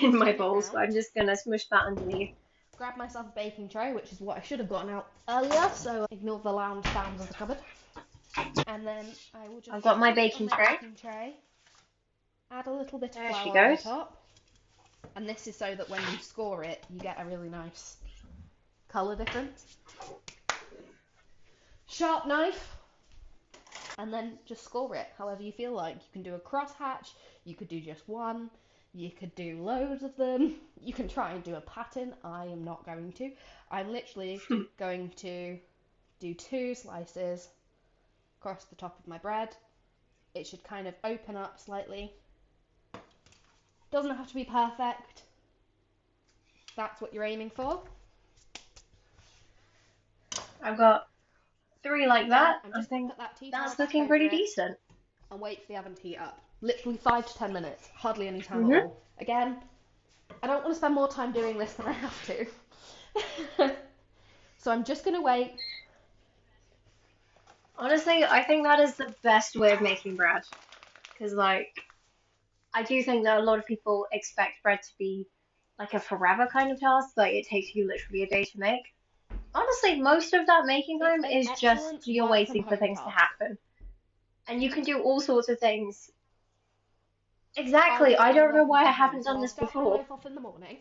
in my turn it bowl, so round, I'm just gonna smush that underneath. grab myself a baking tray, which is what I should have gotten out earlier, so ignore the lounge sounds of the cupboard. And then I will just I've got my put it on baking my tray. baking tray, add a little bit of There she flour on the goes. top, and this is so that when you score it, you get a really nice colour difference. Sharp knife, and then just score it however you feel like. You can do a crosshatch, you could do just one, you could do loads of them, you can try and do a pattern. I am not going to. I'm literally going to do 2 slices across the top of my bread. It should kind of open up slightly. Doesn't have to be perfect. That's what you're aiming for. I've got 3 like that. I'm I just going to think put that tea towel that's back looking over pretty it decent. and wait for the oven to heat up. Literally 5 to 10 minutes. Hardly any time at Mhm. all. Again, I don't want to spend more time doing this than I have to. So I'm just going to wait. Honestly, I think that is the best way of making bread. Because, like, I do think that a lot of people expect bread to be like a forever kind of task. Like, it takes you literally a day to make. Honestly, most of that making It's time an is just excellent you're work from waiting for home things to task. happen. And you can do all sorts of things. I Exactly. do it I when I'm don't know working why I from home. haven't So done I'll this start my before. loaf off in the morning.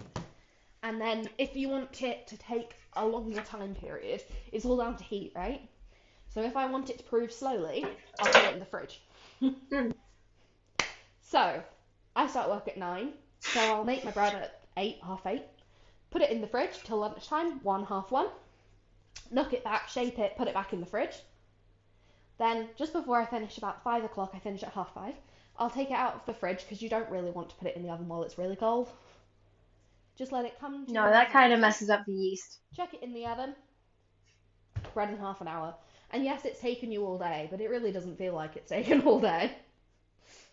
And then if you want it to take a longer time period, it's all down to heat, right? So if I want it to prove slowly, I'll put it in the fridge. Mm. So I start work at 9, so I'll make my bread at 8, half 8, put it in the fridge till lunchtime, 1, half 1, knock it back, shape it, put it back in the fridge. Then just before I finish, about 5 o'clock, I finish at half 5, I'll take it out of the fridge because you don't really want to put it in the oven while it's really cold. Just let it come to No, room that kind of temperature, messes up the yeast. chuck it in the oven, bread in half an hour. And yes, it's taken you all day, but it really doesn't feel like it's taken all day.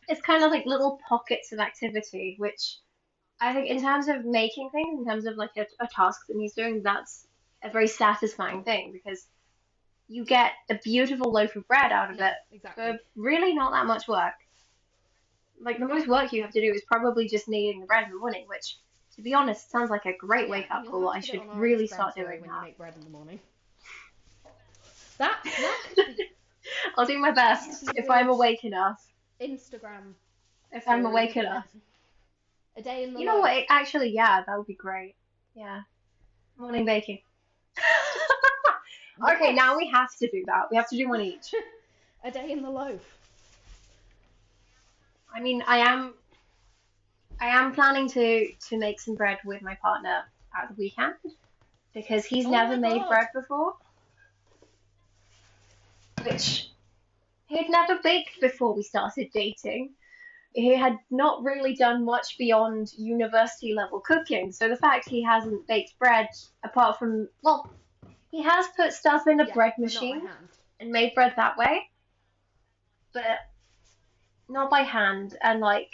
It's kind of like little pockets of activity, which I think in terms of making things, in terms of like a task that he's doing, that's a very satisfying thing because you get a beautiful loaf of bread out of Yeah, it exactly. for really not that much work. Like the most work you have to do is probably just kneading the bread in the morning, which, to be honest, sounds like a great Yeah, wake and up you'll call. have to I put it should on our really Instagram start story doing when you that. make bread in the morning. That could be I'll do my best a if I'm good awake enough. Instagram If I'm story, awake wouldn't it? enough. A day in the You know what? loaf. Actually, yeah, that would be great. Yeah. Morning baking. Okay, now Yes! we have to do that. We have to do one each. A day in the loaf. I mean, I am planning to make some bread with my partner at the weekend because he's Oh never my made god! bread before. which he had never baked before we started dating. He had not really done much beyond university level cooking. So the fact he hasn't baked bread, apart from, well, he has put stuff in a Yeah, bread but not by machine hand. and made bread that way, but not by hand. And like,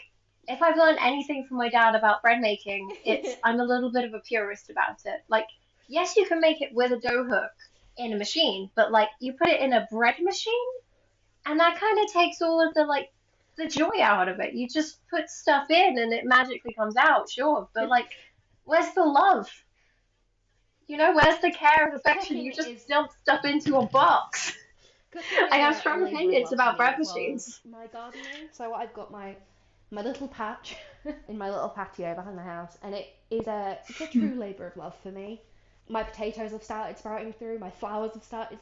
if I've learned anything from my dad about bread making, it's I'm a little bit of a purist about it. Like, yes, you can make it with a dough hook in a machine, but like, you put it in a bread machine, and that kind of takes all of the joy out of it. You just put stuff in, and it magically comes out, sure, but like, where's the love? Where's the care and affection? You Cooking just is dump stuff into a box. Cooking I is have a strong labour of opinions love for about me bread as well as machines. my gardening. So I've got my little patch in my little patio behind the house, and it's a true labour of love for me. My potatoes have started sprouting through, my flowers have started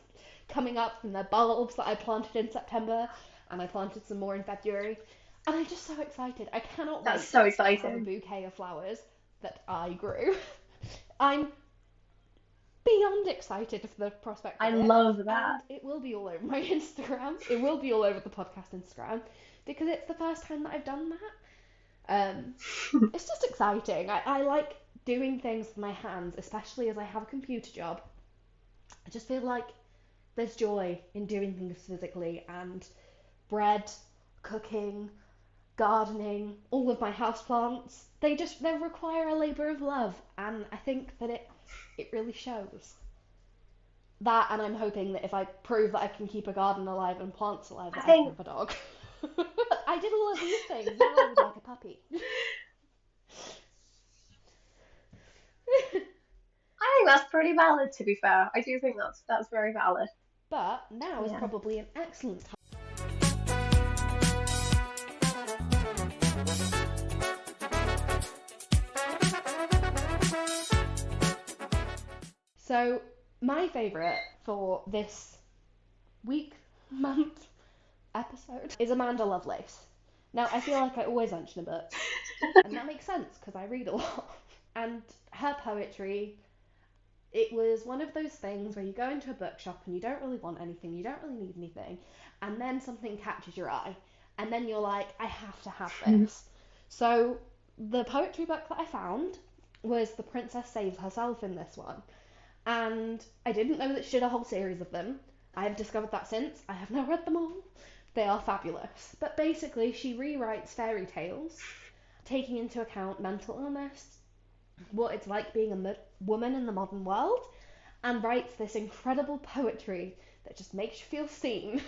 coming up from the bulbs that I planted in September, and I planted some more in February. And I'm just so excited. I cannot That's wait so to have a exciting. bouquet of flowers that I grew. I'm beyond excited for the prospect I of it, love that. and it will be all over my Instagram. It will be all over the podcast Instagram because it's the first time that I've done that. It's just exciting. I like doing things with my hands, especially as I have a computer job. I just feel like there's joy in doing things physically, and bread, cooking, gardening, all of my houseplants, they require a labour of love, and I think that it really shows. That, and I'm hoping that if I prove that I can keep a garden alive and plants alive, I that I can think have a dog. I did all of these things. Now I would like a puppy. I think that's pretty valid. To be fair, I do think that's very valid. But now is Yeah. probably an excellent time. So, my favourite for this week, month, episode is Amanda Lovelace. Now, I feel like I always mention a book, and that makes sense because I read a lot. And her poetry, it was one of those things where you go into a bookshop and you don't really want anything, you don't really need anything, and then something catches your eye, and then you're like, I have to have this. So, the poetry book that I found was The Princess Saves Herself in this one. And I didn't know that she did a whole series of them. I have discovered that since. I have now read them all. They are fabulous. But basically, she rewrites fairy tales, taking into account mental illness, what it's like being a woman in the modern world, and writes this incredible poetry that just makes you feel seen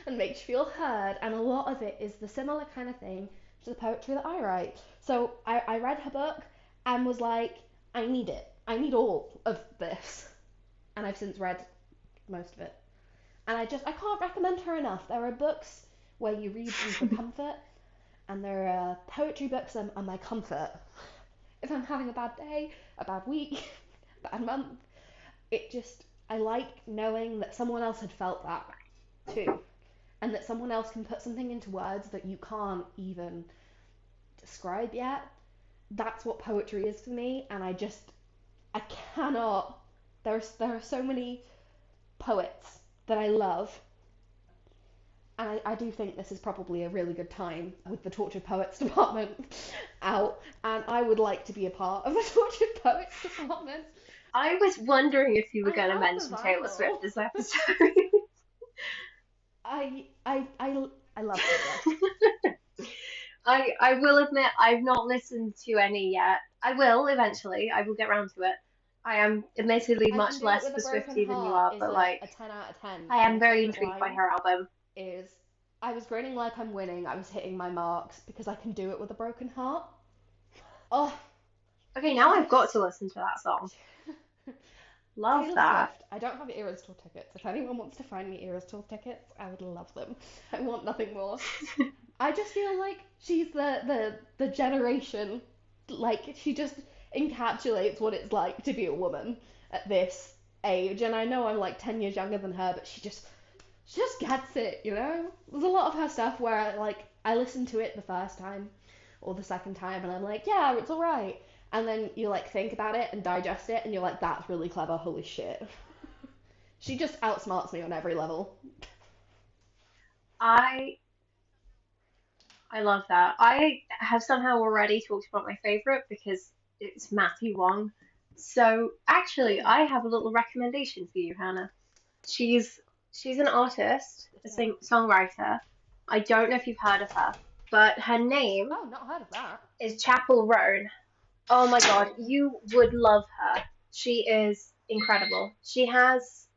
and makes you feel heard. And a lot of it is the similar kind of thing to the poetry that I write. So I read her book and was like, I need it. I need all of this. And I've since read most of it. And I can't recommend her enough. There are books where you read them for comfort, and there are poetry books that are my comfort. If I'm having a bad day, a bad week, a bad month, I like knowing that someone else had felt that too. And that someone else can put something into words that you can't even describe yet. That's what poetry is for me, and I cannot. There are so many poets that I love, and I do think this is probably a really good time with the Tortured Poets department out, and I would like to be a part of the Tortured Poets department. I was wondering if you were I going to have the mention Taylor vinyl. Swift this episode. I love Taylor. I will admit I've not listened to any yet. I will eventually. I will get round to it. I am admittedly I Can much Do It less With of a a Broken Swiftie than you Heart are, is but a like 10 out of 10. I And am my very favourite intrigued by line her album. is, I was grinning like I'm winning, I was hitting my marks because I can do it with a broken heart. Oh, Okay, now I've got to listen to that song. Love Taylor that. Swift. I don't have Eras Tour tickets. If anyone wants to find me Eras Tour tickets, I would love them. I want nothing more. I just feel like she's the generation. Like, she just encapsulates what it's like to be a woman at this age. And I know I'm like 10 years younger than her, but she just gets it, you know? There's a lot of her stuff where I listen to it the first time or the second time and I'm like, yeah, it's alright. And then you think about it and digest it and you're like, that's really clever, holy shit. She just outsmarts me on every level. I I love that. I have somehow already talked about my favorite because it's Matthew Wong. So actually, Oh, I have a little recommendation for you, Hannah. She's she's an artist, a songwriter. I don't know if you've heard of her, but her name oh, not heard of that. is Chapel Roan. Oh my God, you would love her. She is incredible. She has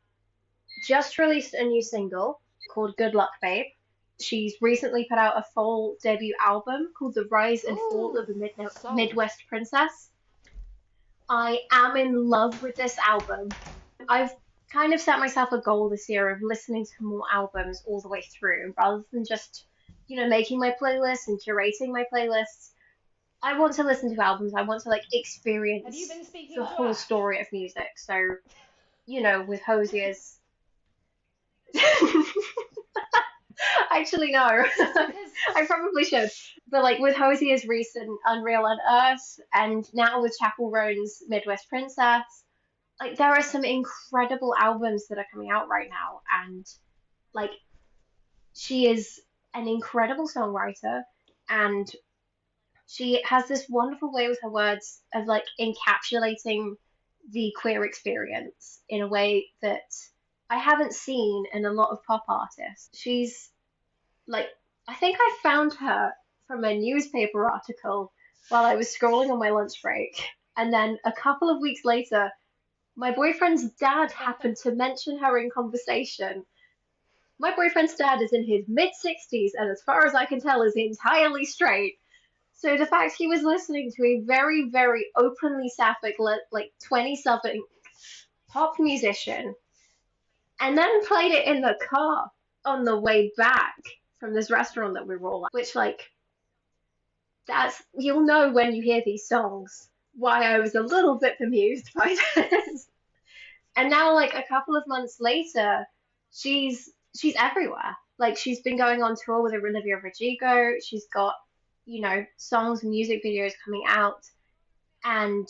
just released a new single called Good Luck Babe. She's recently put out a full debut album called The Rise and Fall of Oh, a sold. Midwest Princess. I am in love with this album. I've kind of set myself a goal this year of listening to more albums all the way through rather than just, making my playlists and curating my playlists. I want to listen to albums. I want to like Have you experience been the speaking to whole Ash? story of music. So, with Hosier's. Actually, no. Just because. I probably should. But like with Hosier's recent Unreal Unearthed and now with Chapel Roan's Midwest Princess, like there are some incredible albums that are coming out right now, and like she is an incredible songwriter, and she has this wonderful way with her words of like encapsulating the queer experience in a way that I haven't seen in a lot of pop artists. She's like, I think I found her from a newspaper article while I was scrolling on my lunch break. And then a couple of weeks later, my boyfriend's dad happened to mention her in conversation. My boyfriend's dad is in his mid 60s and, as far as I can tell, is entirely straight. So the fact he was listening to a very, very openly sapphic, like 20 something pop musician, and then played it in the car on the way back from this restaurant that we were all at, which, like, you'll know when you hear these songs why I was a little bit bemused by this. And now, like, a couple of months later, she's everywhere. Like, she's been going on tour with Olivia Rodrigo. She's got, songs and music videos coming out. And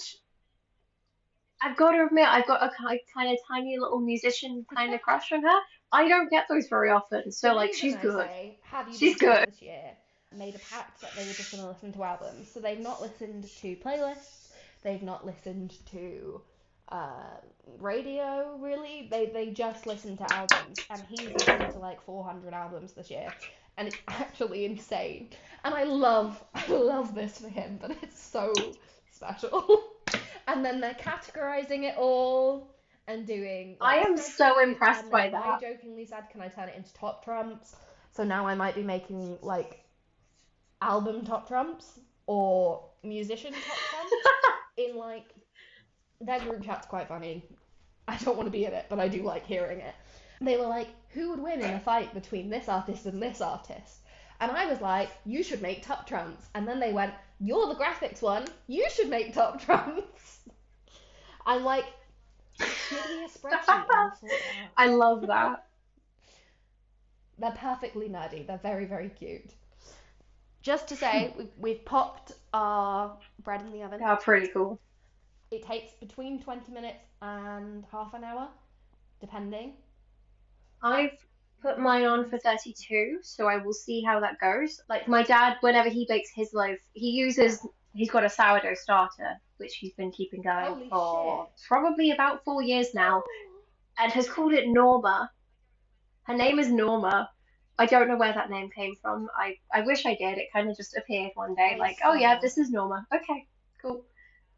I've got to admit, I've got a kind of tiny little musician kind of crush on her. I don't get those very often. The So, like, reason she's I good. say, have you been She's told good. this year, made a pact that they were just going to listen to albums. So they've not listened to playlists, they've not listened to uh, radio, really. They just listen to albums. And he's listened to like 400 albums this year. And it's actually insane. And I love this for him, but it's so special. And then they're categorizing it all and doing I like am so spreadsheets, impressed and by then I that. jokingly said, can I turn it into top trumps? So now I might be making like album top trumps or musician top trumps in like their group chat's quite funny. I don't want to be in it, but I do like hearing it. They were like, who would win in a fight between this artist and this artist? And I was like, you should make top trumps. And then they went, you're the graphics one, you should make top trumps. I'm like, give me a spreadsheet and I'll sort it out. I love that. They're perfectly nerdy. They're very, very cute. Just to say, we've popped our bread in the oven. Yeah, pretty cool. It takes between 20 minutes and half an hour, depending. I've put mine on for 32, so I will see how that goes. Like my dad, whenever he bakes his loaf, he's got a sourdough starter, which he's been keeping going Holy shit. for probably about 4 years now, Oh, and has called it Norma. Her name is Norma. I don't know where that name came from. I wish I did. It kind of just appeared one day, that is like, oh so yeah, nice. this is Norma. Okay, cool.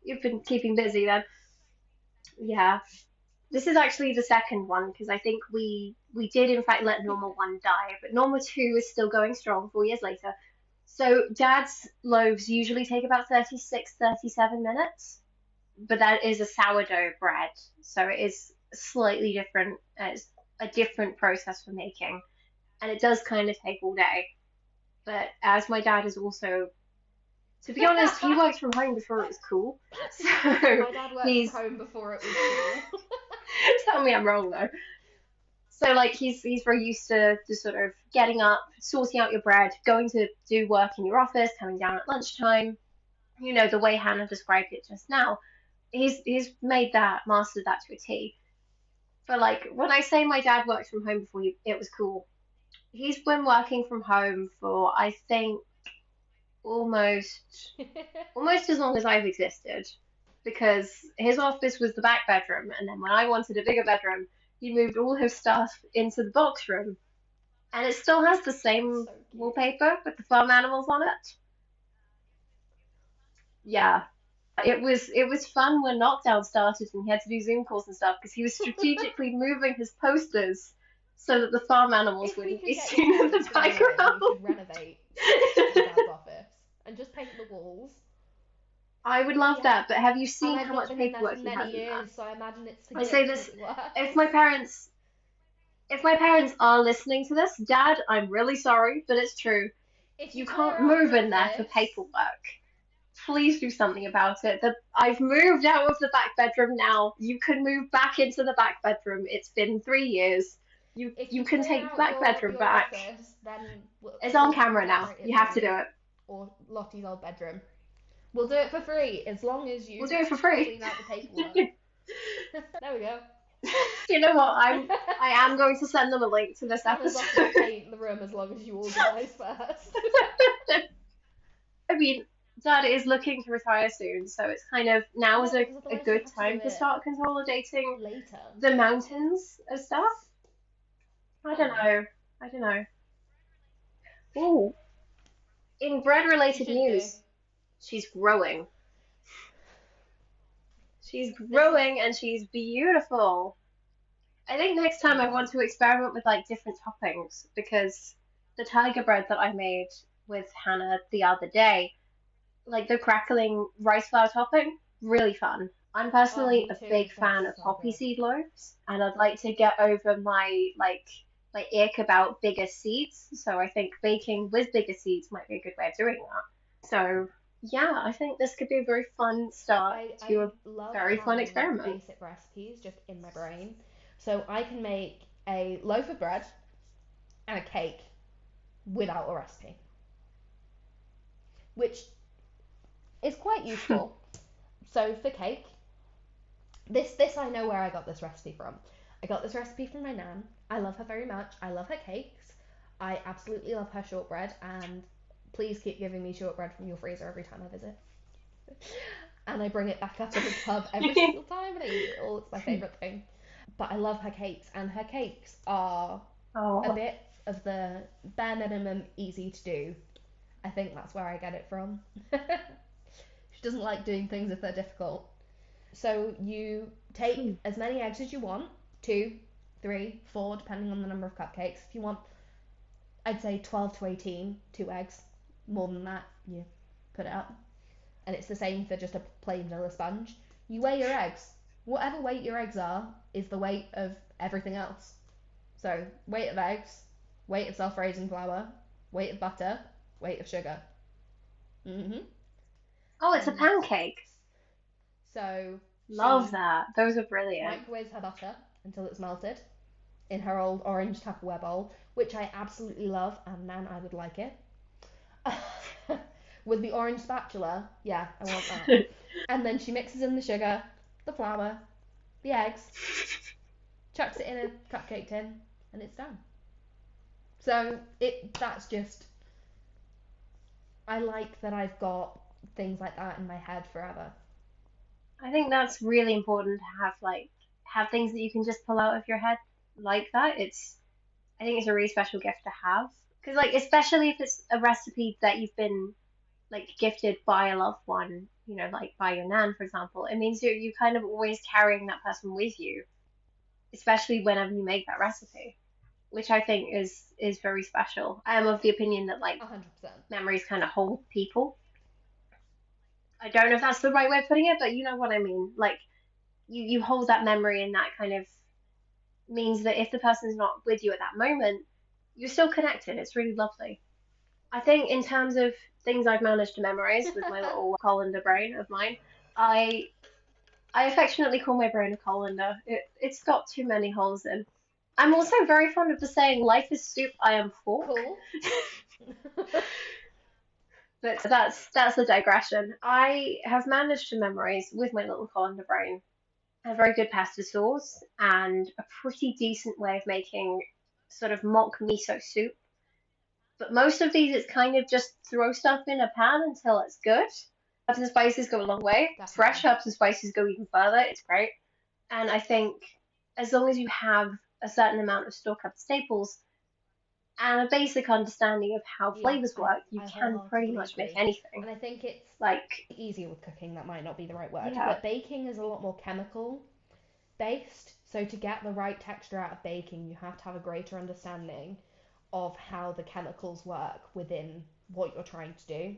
You've been keeping busy then. Yeah. This is actually the second one because I think we did in fact let Norma 1 die, but Norma 2 is still going strong 4 years later. So Dad's loaves usually take about 36, 37 minutes, but that is a sourdough bread, so it is slightly different. It's a different process for making, and it does kind of take all day. But as my dad is also, to be honest, he worked from home before it was cool, so My dad worked he's from home before it was cool. tell me I'm wrong though. So like he's very used to sort of getting up, sorting out your bread, going to do work in your office, coming down at lunchtime. The way Hannah described it just now. He's made that, mastered that to a T. But like when I say my dad worked from home before it was cool, He's been working from home for, I think, almost almost as long as I've existed, because his office was the back bedroom, and then when I wanted a bigger bedroom, he moved all his stuff into the box room, and it still has the same So cute. wallpaper with the farm animals on it. Yeah, it was fun when lockdown started and he had to do Zoom calls and stuff because he was strategically moving his posters so that the farm animals If we wouldn't can be get your seen in parents the to go away, we background. should renovate your dad's office and just paint the walls. I would But love yeah, that, but have you and seen I've how not much been in there for paperwork he many has in there? years, so I imagine it's I say this, significantly worse. if my parents if my parents are listening to this, Dad, I'm really sorry, but it's true. If you You clear can't out move your in there for office, paperwork. Please do something about it. I've moved out of the back bedroom now. You can move back into the back bedroom. It's been 3 years. You if you you can clear take the out back bedroom your back. office, then It's on we'll have a camera now. decorated You have to room do it. or Lottie's old bedroom. We'll do it for free as long as We'll you do it for free. clean out the paperwork. There we go. You know what? I am going to send them a link to this Hannah's episode. offered to paint the room as long as you organise first. I mean, Dad is looking to retire soon, so it's kind of now is Yeah, a, because a otherwise you good have to do time to it start consolidating later. the mountains of stuff. I don't Oh, know. I don't know. Ooh, in bread she related should do. news, she's growing. She's This is. growing and she's beautiful. I think next time I Yeah. want to experiment with like different toppings because the tiger bread that I made with Hannah the other day, like the crackling rice flour topping, really fun. I'm Oh, personally me a too. big fan That's of so poppy good. seed loaves, and I'd like to get over my ick about bigger seeds. So I think baking with bigger seeds might be a good way of doing that. So yeah, I think this could be a very fun start to I a love very fun having experiment. basic recipes just in my brain. So I can make a loaf of bread and a cake without a recipe, which is quite useful. So for cake, this I know where I got this recipe from. I got this recipe from my nan. I love her very much. I love her cakes. I absolutely love her shortbread, and please keep giving me shortbread from your freezer every time I visit. And I bring it back up in the tub every single time and I eat it all. It's my favourite thing. But I love her cakes, and her cakes are a Oh, bit of the bare minimum easy to do. I think that's where I get it from. She doesn't like doing things if they're difficult. So you take as many eggs as you want, two, three, four, depending on the number of cupcakes. If you want, I'd say 12 to 18, two eggs. More than that, you put it up. And it's the same for just a plain vanilla sponge. You weigh your eggs. Whatever weight your eggs are is the weight of everything else. So weight of eggs, weight of self-raising flour, weight of butter, weight of sugar. Mhm. oh, it's a And pancake. so Love she that. Those are brilliant. microwaves her butter until it's melted in her old orange Tupperware bowl, which I absolutely love, and man, I would like it. With the orange spatula, yeah, I want that. And then she mixes in the sugar, the flour, the eggs, chucks it in a cupcake tin, and it's done. So that's just, I like that I've got things like that in my head forever. I think that's really important to have things that you can just pull out of your head like that. I think it's a really special gift to have because like especially if it's a recipe that you've been like gifted by a loved one, like by your nan, for example. It means you kind of always carrying that person with you, especially whenever you make that recipe, which I think is very special. I am of the opinion that like 100%. memories kind of hold people. I don't know if that's the right way of putting it, but you know what I mean. Like you hold that memory, and that kind of means that if the person's not with you at that moment, you're still connected. It's really lovely. I think in terms of things I've managed to memorize with my little colander brain of mine, I I affectionately call my brain a colander. It's got too many holes in. I'm also very fond of the saying "life is soup, I am fork," Cool. but that's a digression. I have managed to memorize with my little colander brain a very good pasta sauce and a pretty decent way of making sort of mock miso soup. But most of these, it's kind of just throw stuff in a pan until it's good. Herbs and spices go a long way. Definitely. Fresh herbs and spices go even further. It's great. And I think as long as you have a certain amount of store-kept staples and a basic understanding of how Yeah, flavors I, work, you I can pretty wholeheartedly much make agree. anything. And I think it's Like, easier with cooking, that might not be the right word, yeah, but baking is a lot more chemical based. So to get the right texture out of baking, you have to have a greater understanding of how the chemicals work within what you're trying to do.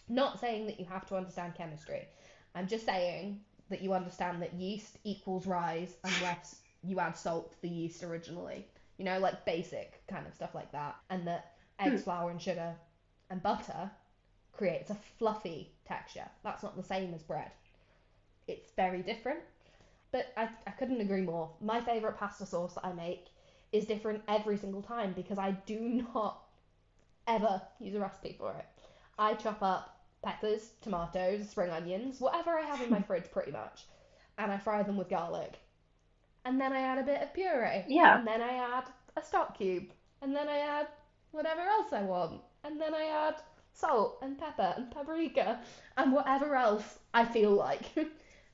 Not saying that you have to understand chemistry. I'm just saying that you understand that yeast equals rise unless you add salt to the yeast originally. You know, like basic kind of stuff like that. And that eggs, hmm, flour, and sugar and butter creates a fluffy texture. That's not the same as bread. It's very different. But I couldn't agree more. My favourite pasta sauce that I make is different every single time because I do not ever use a recipe for it. I chop up peppers, tomatoes, spring onions, whatever I have in my fridge pretty much, and I fry them with garlic. And then I add a bit of puree, yeah, and then I add a stock cube, and then I add whatever else I want, and then I add salt and pepper and paprika and whatever else I feel like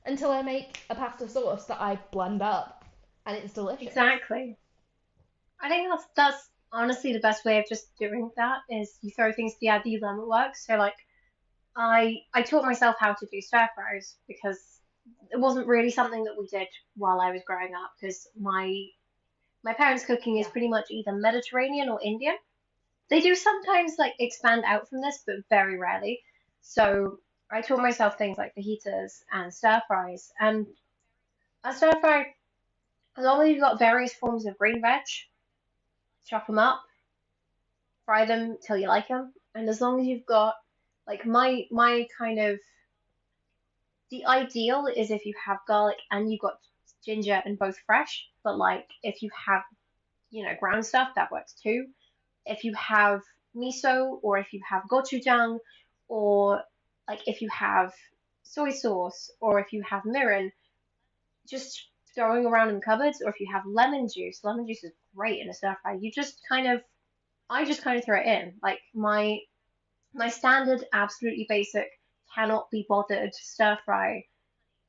until I make a pasta sauce that I blend up and it's delicious. exactly. I think that's honestly the best way of just doing that is you throw things together, you learn what works. So like I taught myself how to do stir fries because it wasn't really something that we did while I was growing up because my parents' cooking is Yeah. pretty much either Mediterranean or Indian. They do sometimes like expand out from this, but very rarely. So I taught myself things like fajitas and stir fries. And a stir fry, as long as you've got various forms of green veg, chop them up, fry them till you like them, and as long as you've got like my kind of the ideal is if you have garlic and you've got ginger and both fresh, but like if you have ground stuff that works too. If you have miso or if you have gochujang or like if you have soy sauce or if you have mirin, just throwing around in cupboards or if you have lemon juice. Lemon juice is great in a stir fry. You just kind of I just kind of throw it in. Like my standard absolutely basic cannot be bothered stir fry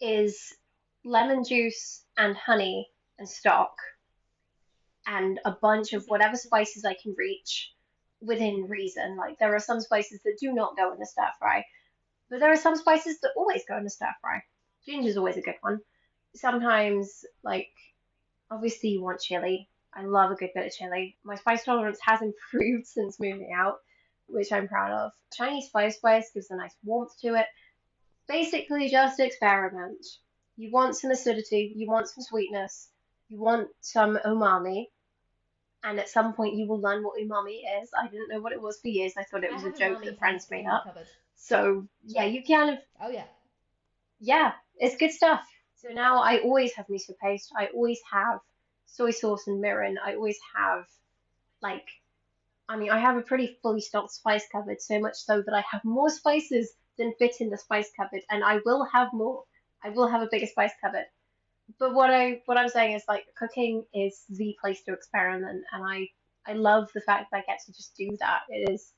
is lemon juice and honey and stock and a bunch of whatever spices I can reach within reason. Like there are some spices that do not go in the stir fry, but there are some spices that always go in the stir fry. Ginger's always a good one. Sometimes, like obviously you want chili. I love a good bit of chili. My spice tolerance has improved since moving out, which I'm proud of. Chinese spice gives a nice warmth to it. Basically, just experiment. You want some acidity, you want some sweetness, you want some umami, and at some point you will learn what umami is. I didn't know what it was for years. I thought it I was a have joke umami that friends paste made in my up. cupboard. So yeah, you kind of Oh yeah. yeah, it's good stuff. So now I always have miso paste. I always have soy sauce and mirin. I always have like I mean I have a pretty fully stocked spice cupboard, so much so that I have more spices than fit in the spice cupboard, and I will have more. I will have a bigger spice cupboard. But what I'm saying is like cooking is the place to experiment, and I love the fact that I get to just do that. It is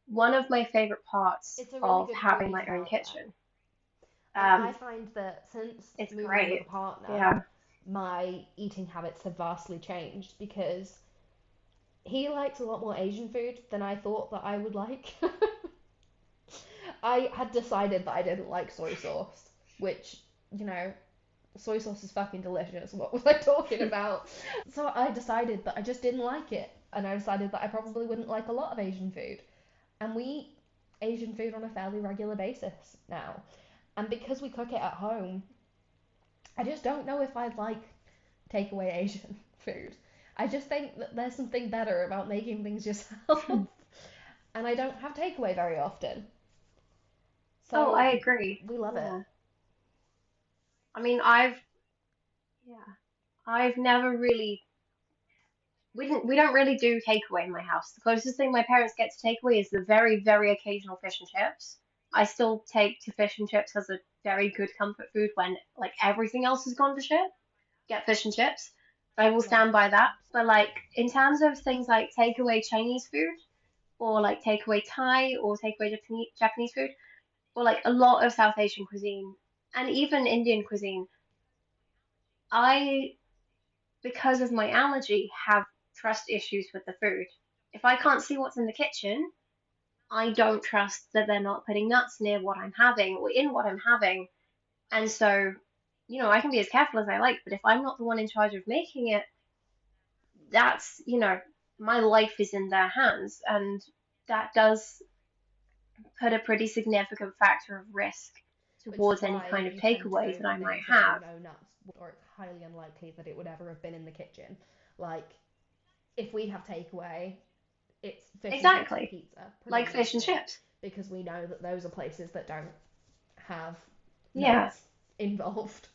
one of my favorite parts It's a really of good having hobby to my own develop. kitchen. And I Um, find that since it's moving in with a great. partner, Yeah. my eating habits have vastly changed because he likes a lot more Asian food than I thought that I would like. I had decided that I didn't like soy sauce, which, you know, soy sauce is fucking delicious. What was I talking about? So I decided that I just didn't like it. And I decided that I probably wouldn't like a lot of Asian food. And we eat Asian food on a fairly regular basis now. And because we cook it at home, I just don't know if I'd like takeaway Asian food. I just think that there's something better about making things yourself. And I don't have takeaway very often. Oh, So I agree. we love it. Yeah. I mean, yeah, I've never really we don't really do takeaway in my house. The closest thing my parents get to takeaway is the very, very occasional fish and chips. I still take to fish and chips as a very good comfort food when like everything else has gone to shit. Get fish and chips. I will Love stand fish by and that. chips. But like in terms of things like takeaway Chinese food, or like takeaway Thai or takeaway Japanese food, or like a lot of South Asian cuisine and even Indian cuisine, I, because of my allergy, have trust issues with the food. If I can't see what's in the kitchen, I don't trust that they're not putting nuts near what I'm having or in what I'm having. And so, I can be as careful as I like, but if I'm not the one in charge of making it, my life is in their hands. And that does put a pretty significant factor of risk Which is towards any why kind of you tend to takeaways go that for I might things that you have. know nuts, or it's highly unlikely that it would ever have been in the kitchen. Like, if we have takeaway, it's fish and chips and Exactly. pizza Like fish and predominantly, chips. because we know that those are places that don't have Yeah, nuts involved.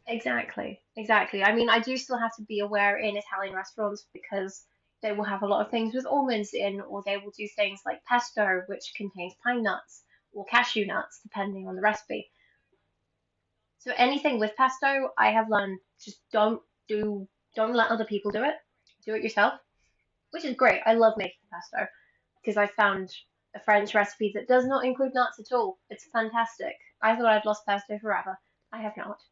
exactly. Exactly. I mean, I do still have to be aware in Italian restaurants because they will have a lot of things with almonds in, or they will do things like pesto, which contains pine nuts or cashew nuts, depending on the recipe. So anything with pesto, I have learned just don't let other people do it. Do it yourself, which is great. I love making pesto because I found a French recipe that does not include nuts at all. It's fantastic. I thought I'd lost pesto forever. I have not.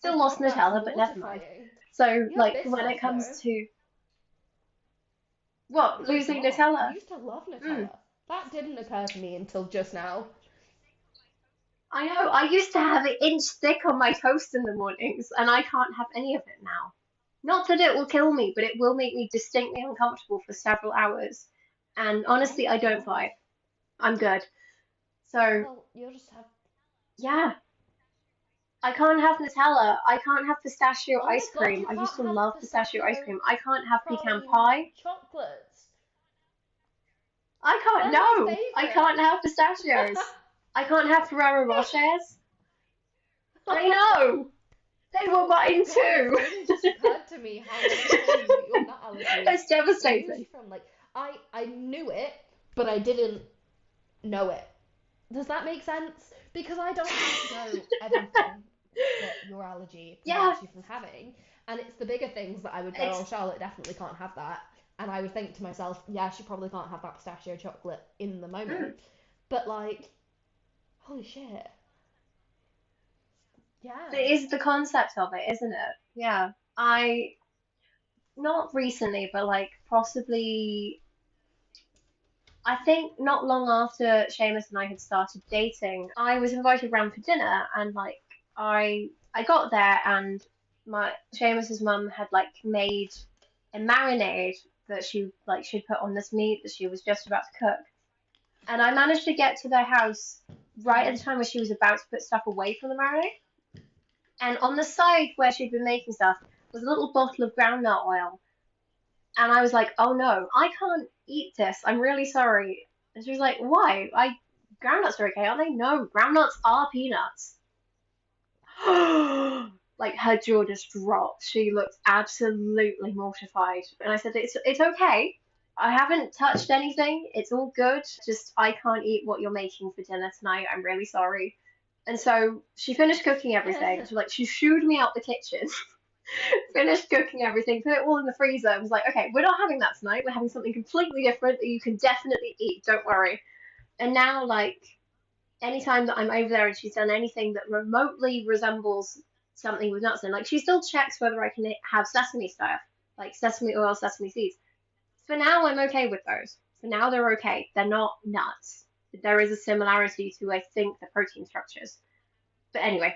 I Still lost bet that's Nutella, but never mind. mortifying. So, You have like, this when it stuff comes though. to what, Oh my losing god, I Nutella? used to love Mm, Nutella. That didn't occur to me until just now. I know. I used to have it inch thick on my toast in the mornings, and I can't have any of it now. Not that it will kill me, but it will make me distinctly uncomfortable for several hours. And Oh honestly, my I don't god. fight. I'm good. So, Well, you'll just have. yeah, I can't have Nutella. I can't have pistachio Oh my ice god, cream. you I used can't to have love pistachio ice pistachio cream. I can't have pecan praline pie. chocolates. I can't, They're my no, I can't have favourite. pistachios. I can't have Ferrero Rochers. I know. They were Oh my mine god, it's too. only just occurred to me how many things that your nut allergy It's range devastating. from. Like, I knew it, but I didn't know it. Does that make sense? Because I don't have to know everything that your allergy Yeah, prevents you from having. And it's the bigger things that I would go, oh, it's Charlotte definitely can't have that. And I would think to myself, yeah, she probably can't have that pistachio chocolate in the mm, moment. But, like, holy shit. Yeah. it is the concept of it, isn't it? Yeah. I not recently, but like possibly I think not long after Seamus and I had started dating, I was invited round for dinner and like I got there and my Seamus's mum had like made a marinade that she'd put on this meat that she was just about to cook. And I managed to get to their house right at Mm-hmm. the time where she was about to put stuff away from the marinade. And on the side where she'd been making stuff was a little bottle of groundnut oil. And I was like, oh no, I can't eat this. I'm really sorry. And she was like, why? Groundnuts are okay, aren't they? No, groundnuts are peanuts. Like her jaw just dropped. She looked absolutely mortified. And I said, it's okay. I haven't touched anything. It's all good. Just I can't eat what you're making for dinner tonight. I'm really sorry. And so she finished cooking everything. She shooed me out the kitchen, finished cooking everything, put it all in the freezer. I was like, okay, we're not having that tonight. We're having something completely different that you can definitely eat. Don't worry. And now, like, anytime that I'm over there and she's done anything that remotely resembles something with nuts in, like, she still checks whether I can have sesame stuff, like sesame oil, sesame seeds. For now, I'm okay with those. For now, they're okay. They're not nuts. There is a similarity to, I think, the protein structures. But anyway,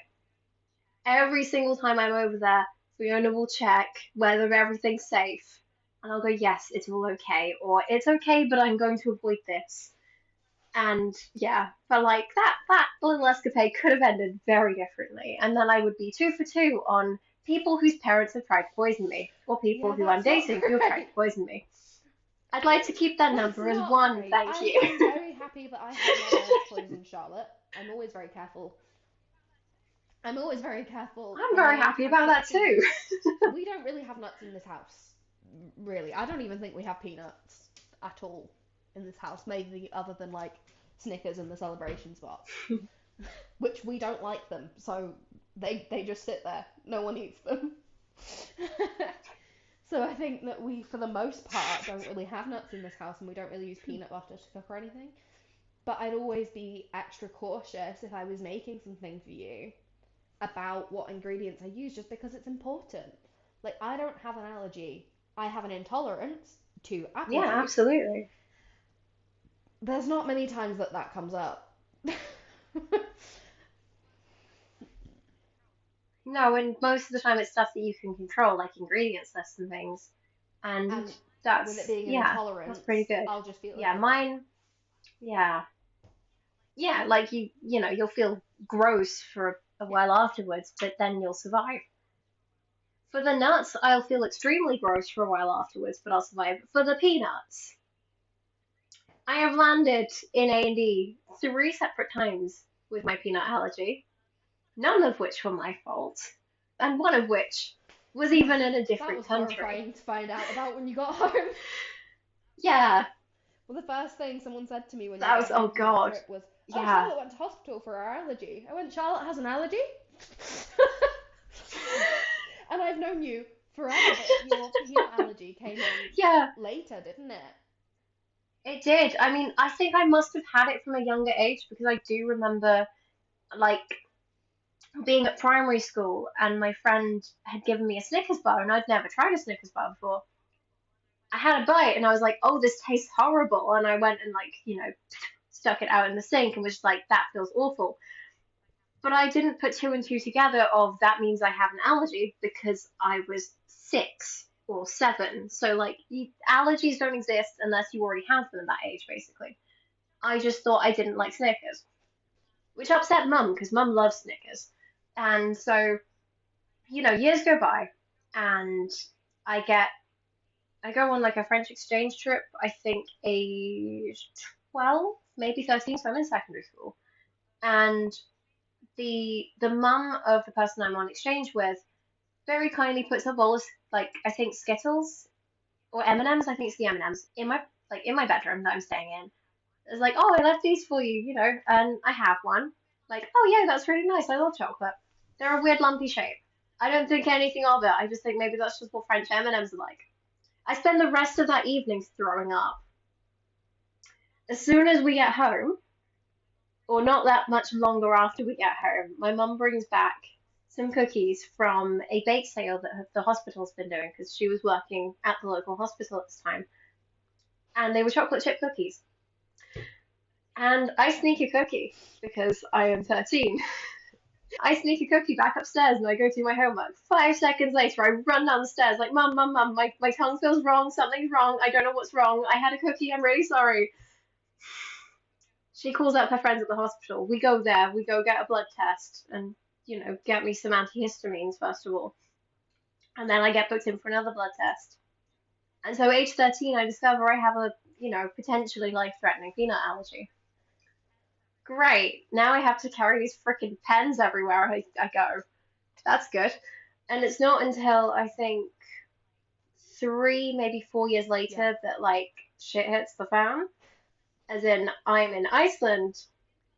every single time I'm over there, Fiona will check whether everything's safe. And I'll go, yes, it's all okay. Or it's okay, but I'm going to avoid this. And yeah, but like that little escapade could have ended very differently. And then I would be 2 for 2 on people whose parents have tried to poison me, or people Yeah, who I'm that's not dating who have tried great. to poison me. I'd like to keep that That's number as not one, great. thank I'm, you. I'm very happy that I have never poisoned Charlotte. I'm always very careful. I'm always very careful I'm when very I happy have about that such too. things. We don't really have nuts in this house. Really. I don't even think we have peanuts at all in this house, maybe other than like Snickers in the celebration spots, which we don't like them, so they just sit there. No one eats them. So I think that we, for the most part, don't really have nuts in this house, and we don't really use peanut butter to cook or anything. But I'd always be extra cautious if I was making something for you about what ingredients I use, just because it's important. Like, I don't have an allergy, I have an intolerance to apple Yeah, juice. absolutely. There's not many times that that comes up. No, and most of the time it's stuff that you can control, like ingredients lists and things. And And with it that's, being an yeah, that's pretty intolerance, good. I'll just feel Yeah, ill. mine, yeah. Yeah, like you'll feel gross for a Yeah. while afterwards, but then you'll survive. For the nuts, I'll feel extremely gross for a while afterwards, but I'll survive. For the peanuts, I have landed in A&E 3 separate times with my peanut allergy, none of which were my fault, and one of which was even in a That different was country. horrifying to find out about when you got home. Yeah, Well, the first thing someone said to me when they that got was, oh home from that God. trip was, "Oh, Yeah. Charlotte went to hospital for her allergy." I went, "Charlotte has an allergy?" And I've known you forever, but your peanut allergy came on Yeah, later, didn't it? it did. I mean, I think I must have had it from a younger age because I do remember, like, being at primary school and my friend had given me a Snickers bar and I'd never tried a Snickers bar before. I had a bite and I was like, oh, this tastes horrible. And I went and, like, stuck it out in the sink and was just like, that feels awful. But I didn't put two and two together of that means I have an allergy because I was 6 or 7. So, like, allergies don't exist unless you already have them at that age, basically. I just thought I didn't like Snickers, which upset mum because mum loves Snickers. And so, years go by and I get I go on like a French exchange trip, I think age 12, maybe 13, so I'm in secondary school. And the mum of the person I'm on exchange with very kindly puts a bowl of, like, I think Skittles or M&Ms, I think it's the M&Ms in my bedroom that I'm staying in. It's like, "Oh, I left these for you, and I have one." Like, "Oh yeah, that's really nice. I love chocolate." They're a weird lumpy shape. I don't think anything of it. I just think maybe that's just what French M&Ms are like. I spend the rest of that evening throwing up. As soon as we get home, or not that much longer after we get home, my mum brings back some cookies from a bake sale that the hospital's been doing because she was working at the local hospital at this time, and they were chocolate chip cookies. And I sneak a cookie because I am 13. I sneak a cookie back upstairs and I go do my homework. 5 seconds later, I run down the stairs like, Mum, Mum, Mum, my tongue feels wrong. Something's wrong. I don't know what's wrong. I had a cookie. I'm really sorry. She calls up her friends at the hospital. We go there. We go get a blood test and, get me some antihistamines first of all. And then I get booked in for another blood test. And so, age 13, I discover I have a, potentially life threatening peanut allergy. Great. Now I have to carry these freaking pens everywhere I go. That's good. And it's not until I think 3, maybe 4 years Yeah. later that, like, shit hits the fan. As in, I'm in Iceland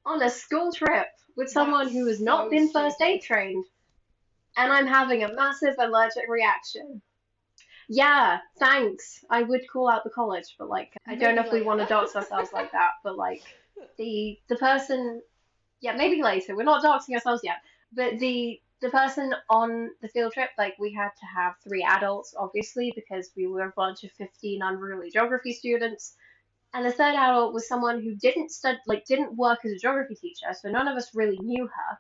on a school trip with someone That's who has not so been first aid stupid. trained, and I'm having a massive allergic reaction. Yeah, thanks. I would call out the college, but, like, I don't know Maybe if we want later. to dox ourselves like that, but, like, the person, yeah, maybe later. We're not doxing ourselves yet. But the person on the field trip, like, we had to have 3 adults, obviously, because we were a bunch of 15 unruly geography students. And the third adult was someone who didn't work as a geography teacher, so none of us really knew her,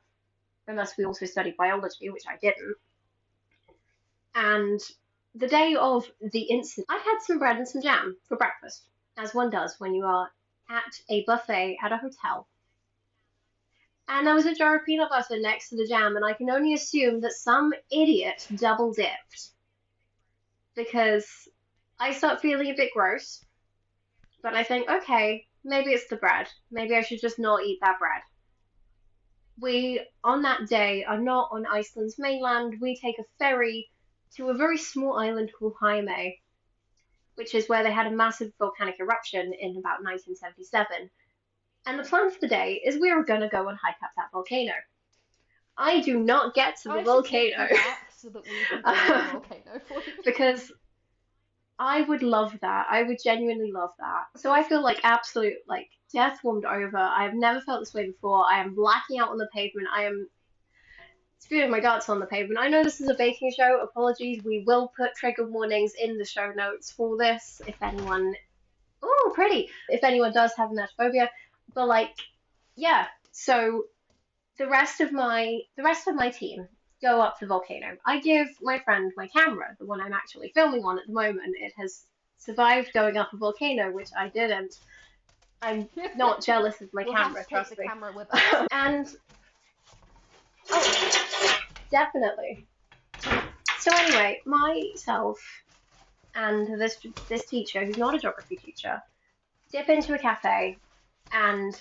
unless we also studied biology, which I didn't. And the day of the incident, I had some bread and some jam for breakfast, as one does when you are at a buffet at a hotel. And there was a jar of peanut butter next to the jam, and I can only assume that some idiot double dipped because I start feeling a bit gross, but I think, okay, maybe it's the bread. Maybe I should just not eat that bread. We, on that day, are not on Iceland's mainland. We take a ferry to a very small island called Jaime, which is where they had a massive volcanic eruption in about 1977. And the plan for the day is we were going to go and hike up that volcano. I do not get to the I should take volcano you back so that we can go to the volcano for you. because I would love that. I would genuinely love that. So I feel like absolute like death warmed over. I have never felt this way before. I am blacking out on the pavement. I am spewing my guts on the pavement. I know this is a baking show. Apologies. We will put trigger warnings in the show notes for this if anyone. Oh, pretty. If anyone does have emetophobia, but like, yeah. So the rest of my team go up the volcano. I give my friend my camera, the one I'm actually filming on at the moment. It has survived going up a volcano, which I didn't. I'm not jealous of my We'll have camera, to take trust the me. camera with us. And oh, definitely. So anyway, myself and this teacher, who's not a geography teacher, dip into a cafe, and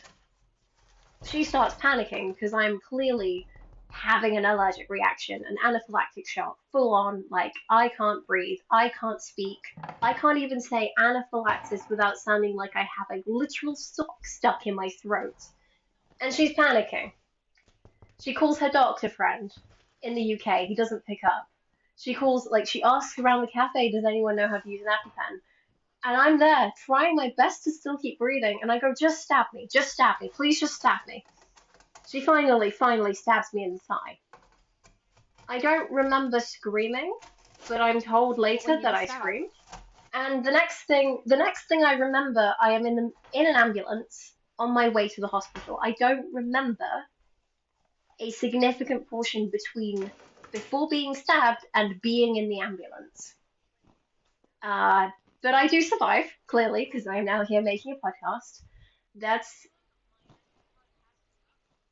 she starts panicking because I'm clearly having an allergic reaction, an anaphylactic shock, full on. Like, I can't breathe, I can't speak, I can't even say anaphylaxis without sounding like I have a literal sock stuck in my throat. And she's panicking. She calls her doctor friend in the UK. He doesn't pick up. She asks around the cafe, does anyone know how to use an EpiPen? And I'm there trying my best to still keep breathing. And I go, just stab me, please just stab me. She finally stabs me in the thigh. I don't remember screaming, but I'm told But when later you that were I stabbed, screamed. And the next thing I remember, I am in an ambulance on my way to the hospital. I don't remember a significant portion between before being stabbed and being in the ambulance. Uh, but I do survive, clearly, because I am now here making a podcast. That's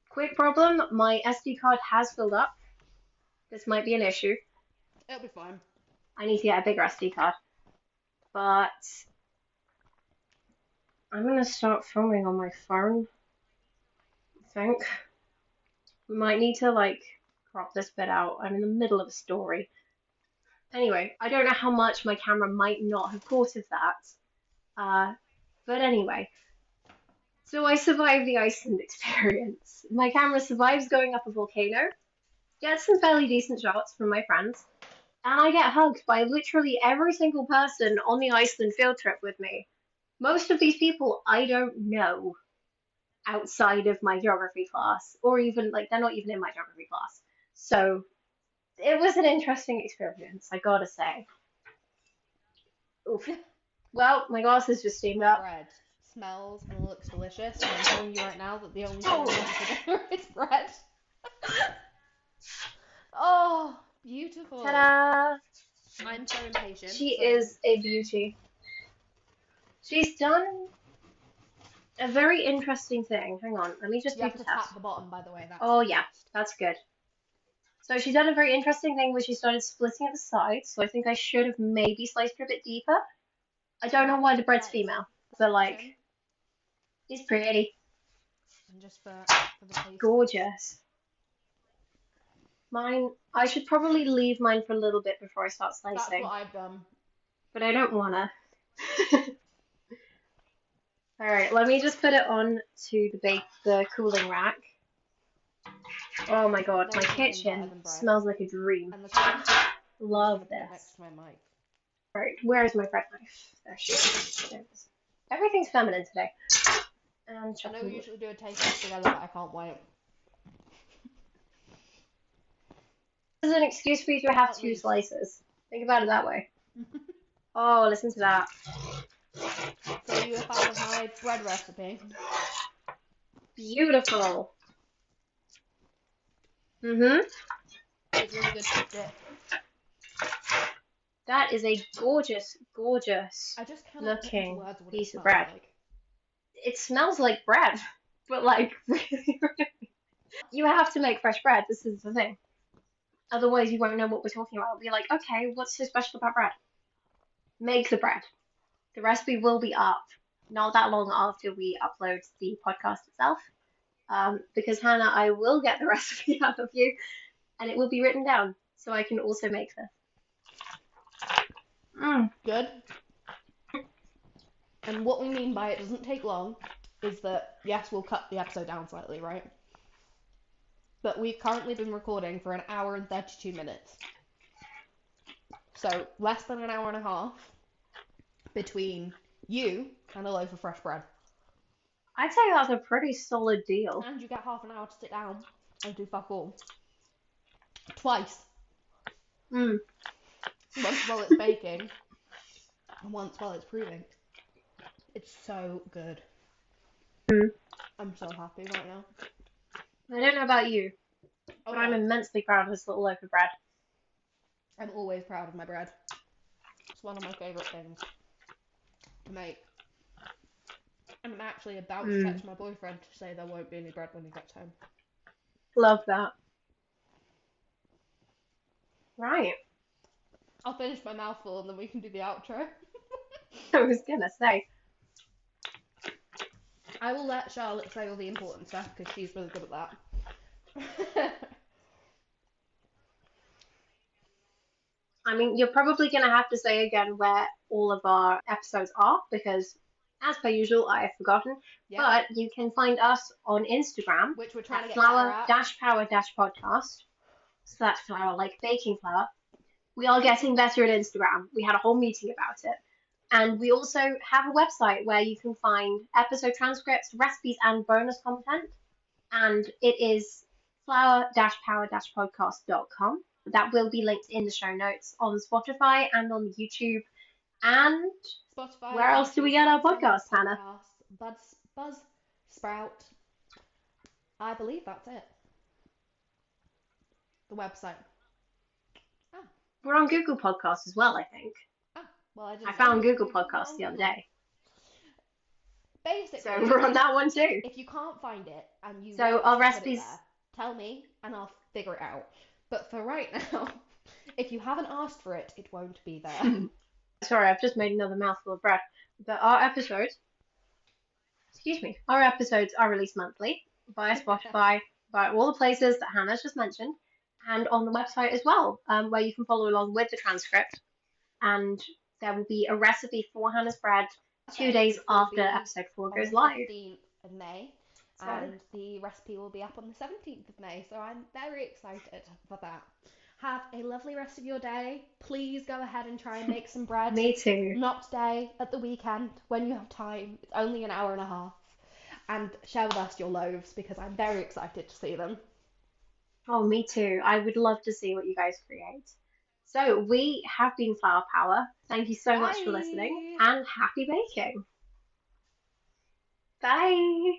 quick problem. My SD card has filled up. This might be an issue. it'll be fine. I need to get a bigger SD card. But I'm gonna start filming on my phone, I think. We might need to like crop this bit out. I'm in the middle of a story. Anyway, I don't know how much my camera might not have caught of that. Uh, but anyway, so I survived the Iceland experience. My camera survives going up a volcano, gets some fairly decent shots from my friends, and I get hugged by literally every single person on the Iceland field trip with me. Most of these people I don't know outside of my geography class, or even like they're not even in my geography class. So it was an interesting experience, I gotta say. Oof. Well, my glasses just steamed My up. bread smells and looks delicious, and I'm telling you right now that the only thing I Oh, want for dinner is bread. Oh, beautiful. ta-da! I'm so impatient, She so is a beauty. She's done a very interesting thing. Hang on, let me just you do have the to test. tap the bottom, by the way. That's Oh the yeah, test. that's good. So she's done a very interesting thing where she started splitting at the sides. So I think I should have maybe sliced her a bit deeper. I don't know why the bread's That is female, the but like, section, she's pretty, and just for the taste. gorgeous. Mine, I should probably leave mine for a little bit before I start That's what slicing, I've done. but I don't wanna. All right, let me just put it on to the cooling rack. Oh my god, my There's nothing better kitchen than bread. smells like a dream. And the cookie, I'm just Love gonna put it next this. to my mic. All right, where is my bread knife? There she is. There it is. Everything's feminine today. And I know chopping we wood. usually do a taste test together, but I can't wait. This is an excuse for you to have At two least. slices. Think about it that way. Oh, listen to that. So are you a fan of my bread recipe? Beautiful. Mm-hmm. It's really good to dip. That is a gorgeous, gorgeous I just cannot put into looking words what it piece of smells bread. like. It smells like bread, but like really, really. You have to make fresh bread. This is the thing. Otherwise, you won't know what we're talking about. It'll be like, okay, what's so special about bread? Make the bread. The recipe will be up not that long after we upload the podcast itself. Because Hannah, I will get the recipe out of you, and it will be written down, so I can also make this. Mm. Good. And what we mean by it doesn't take long is that, yes, we'll cut the episode down slightly, right? But we've currently been recording for 1 hour and 32 minutes. So less than an hour and a half. between you and a loaf of fresh bread. I'd say that's a pretty solid deal. And you get half an hour to sit down and do fuck all. Twice. Mm. Once while it's baking, and once while it's proving. It's so good. Mm. I'm so happy right now. I don't know about you, Oh, but I'm immensely proud of this little loaf of bread. I'm always proud of my bread. It's one of my favourite things to make. And I'm actually about to text my boyfriend to say there won't be any bread when he gets home. Love that. Right. I'll finish my mouthful and then we can do the outro. I was gonna say. I will let Charlotte say all the important stuff because she's really good at that. I mean, you're probably gonna have to say again where all of our episodes are because, as per usual, I have forgotten. Yep. But you can find us on Instagram Which we're trying at to get better at. flour-power-podcast. So that's flour like baking flour. We are getting better at Instagram. We had a whole meeting about it. And we also have a website where you can find episode transcripts, recipes, and bonus content. And it is flour-power-podcast.com. That will be linked in the show notes on Spotify and on YouTube. And Spotify, where else do we get our podcasts, Hannah? Buzz, Sprout. I believe that's it. The website. Oh. We're on Google Podcasts as well, I think. Oh, well, I found Google Podcasts the other day. Basically, so we're on that one too. If you can't find it and you so want our to recipes, put it there, tell me and I'll figure it out. But for right now, if you haven't asked for it, it won't be there. Sorry, I've just made another mouthful of bread. But our episodes are released monthly via Spotify, via all the places that Hannah's just mentioned, and on the website as well, where you can follow along with the transcript. And there will be a recipe for Hannah's bread 2 days after episode 4 goes live. On the 15th of May, and the recipe will be up on the 17th of May, so I'm very excited for that. Have a lovely rest of your day. Please go ahead and try and make some bread. Me too. Not today, at the weekend, when you have time. It's only an hour and a half. And share with us your loaves, because I'm very excited to see them. Oh, me too. I would love to see what you guys create. So we have been Flour Power. Thank you so much for listening, and happy baking. Bye.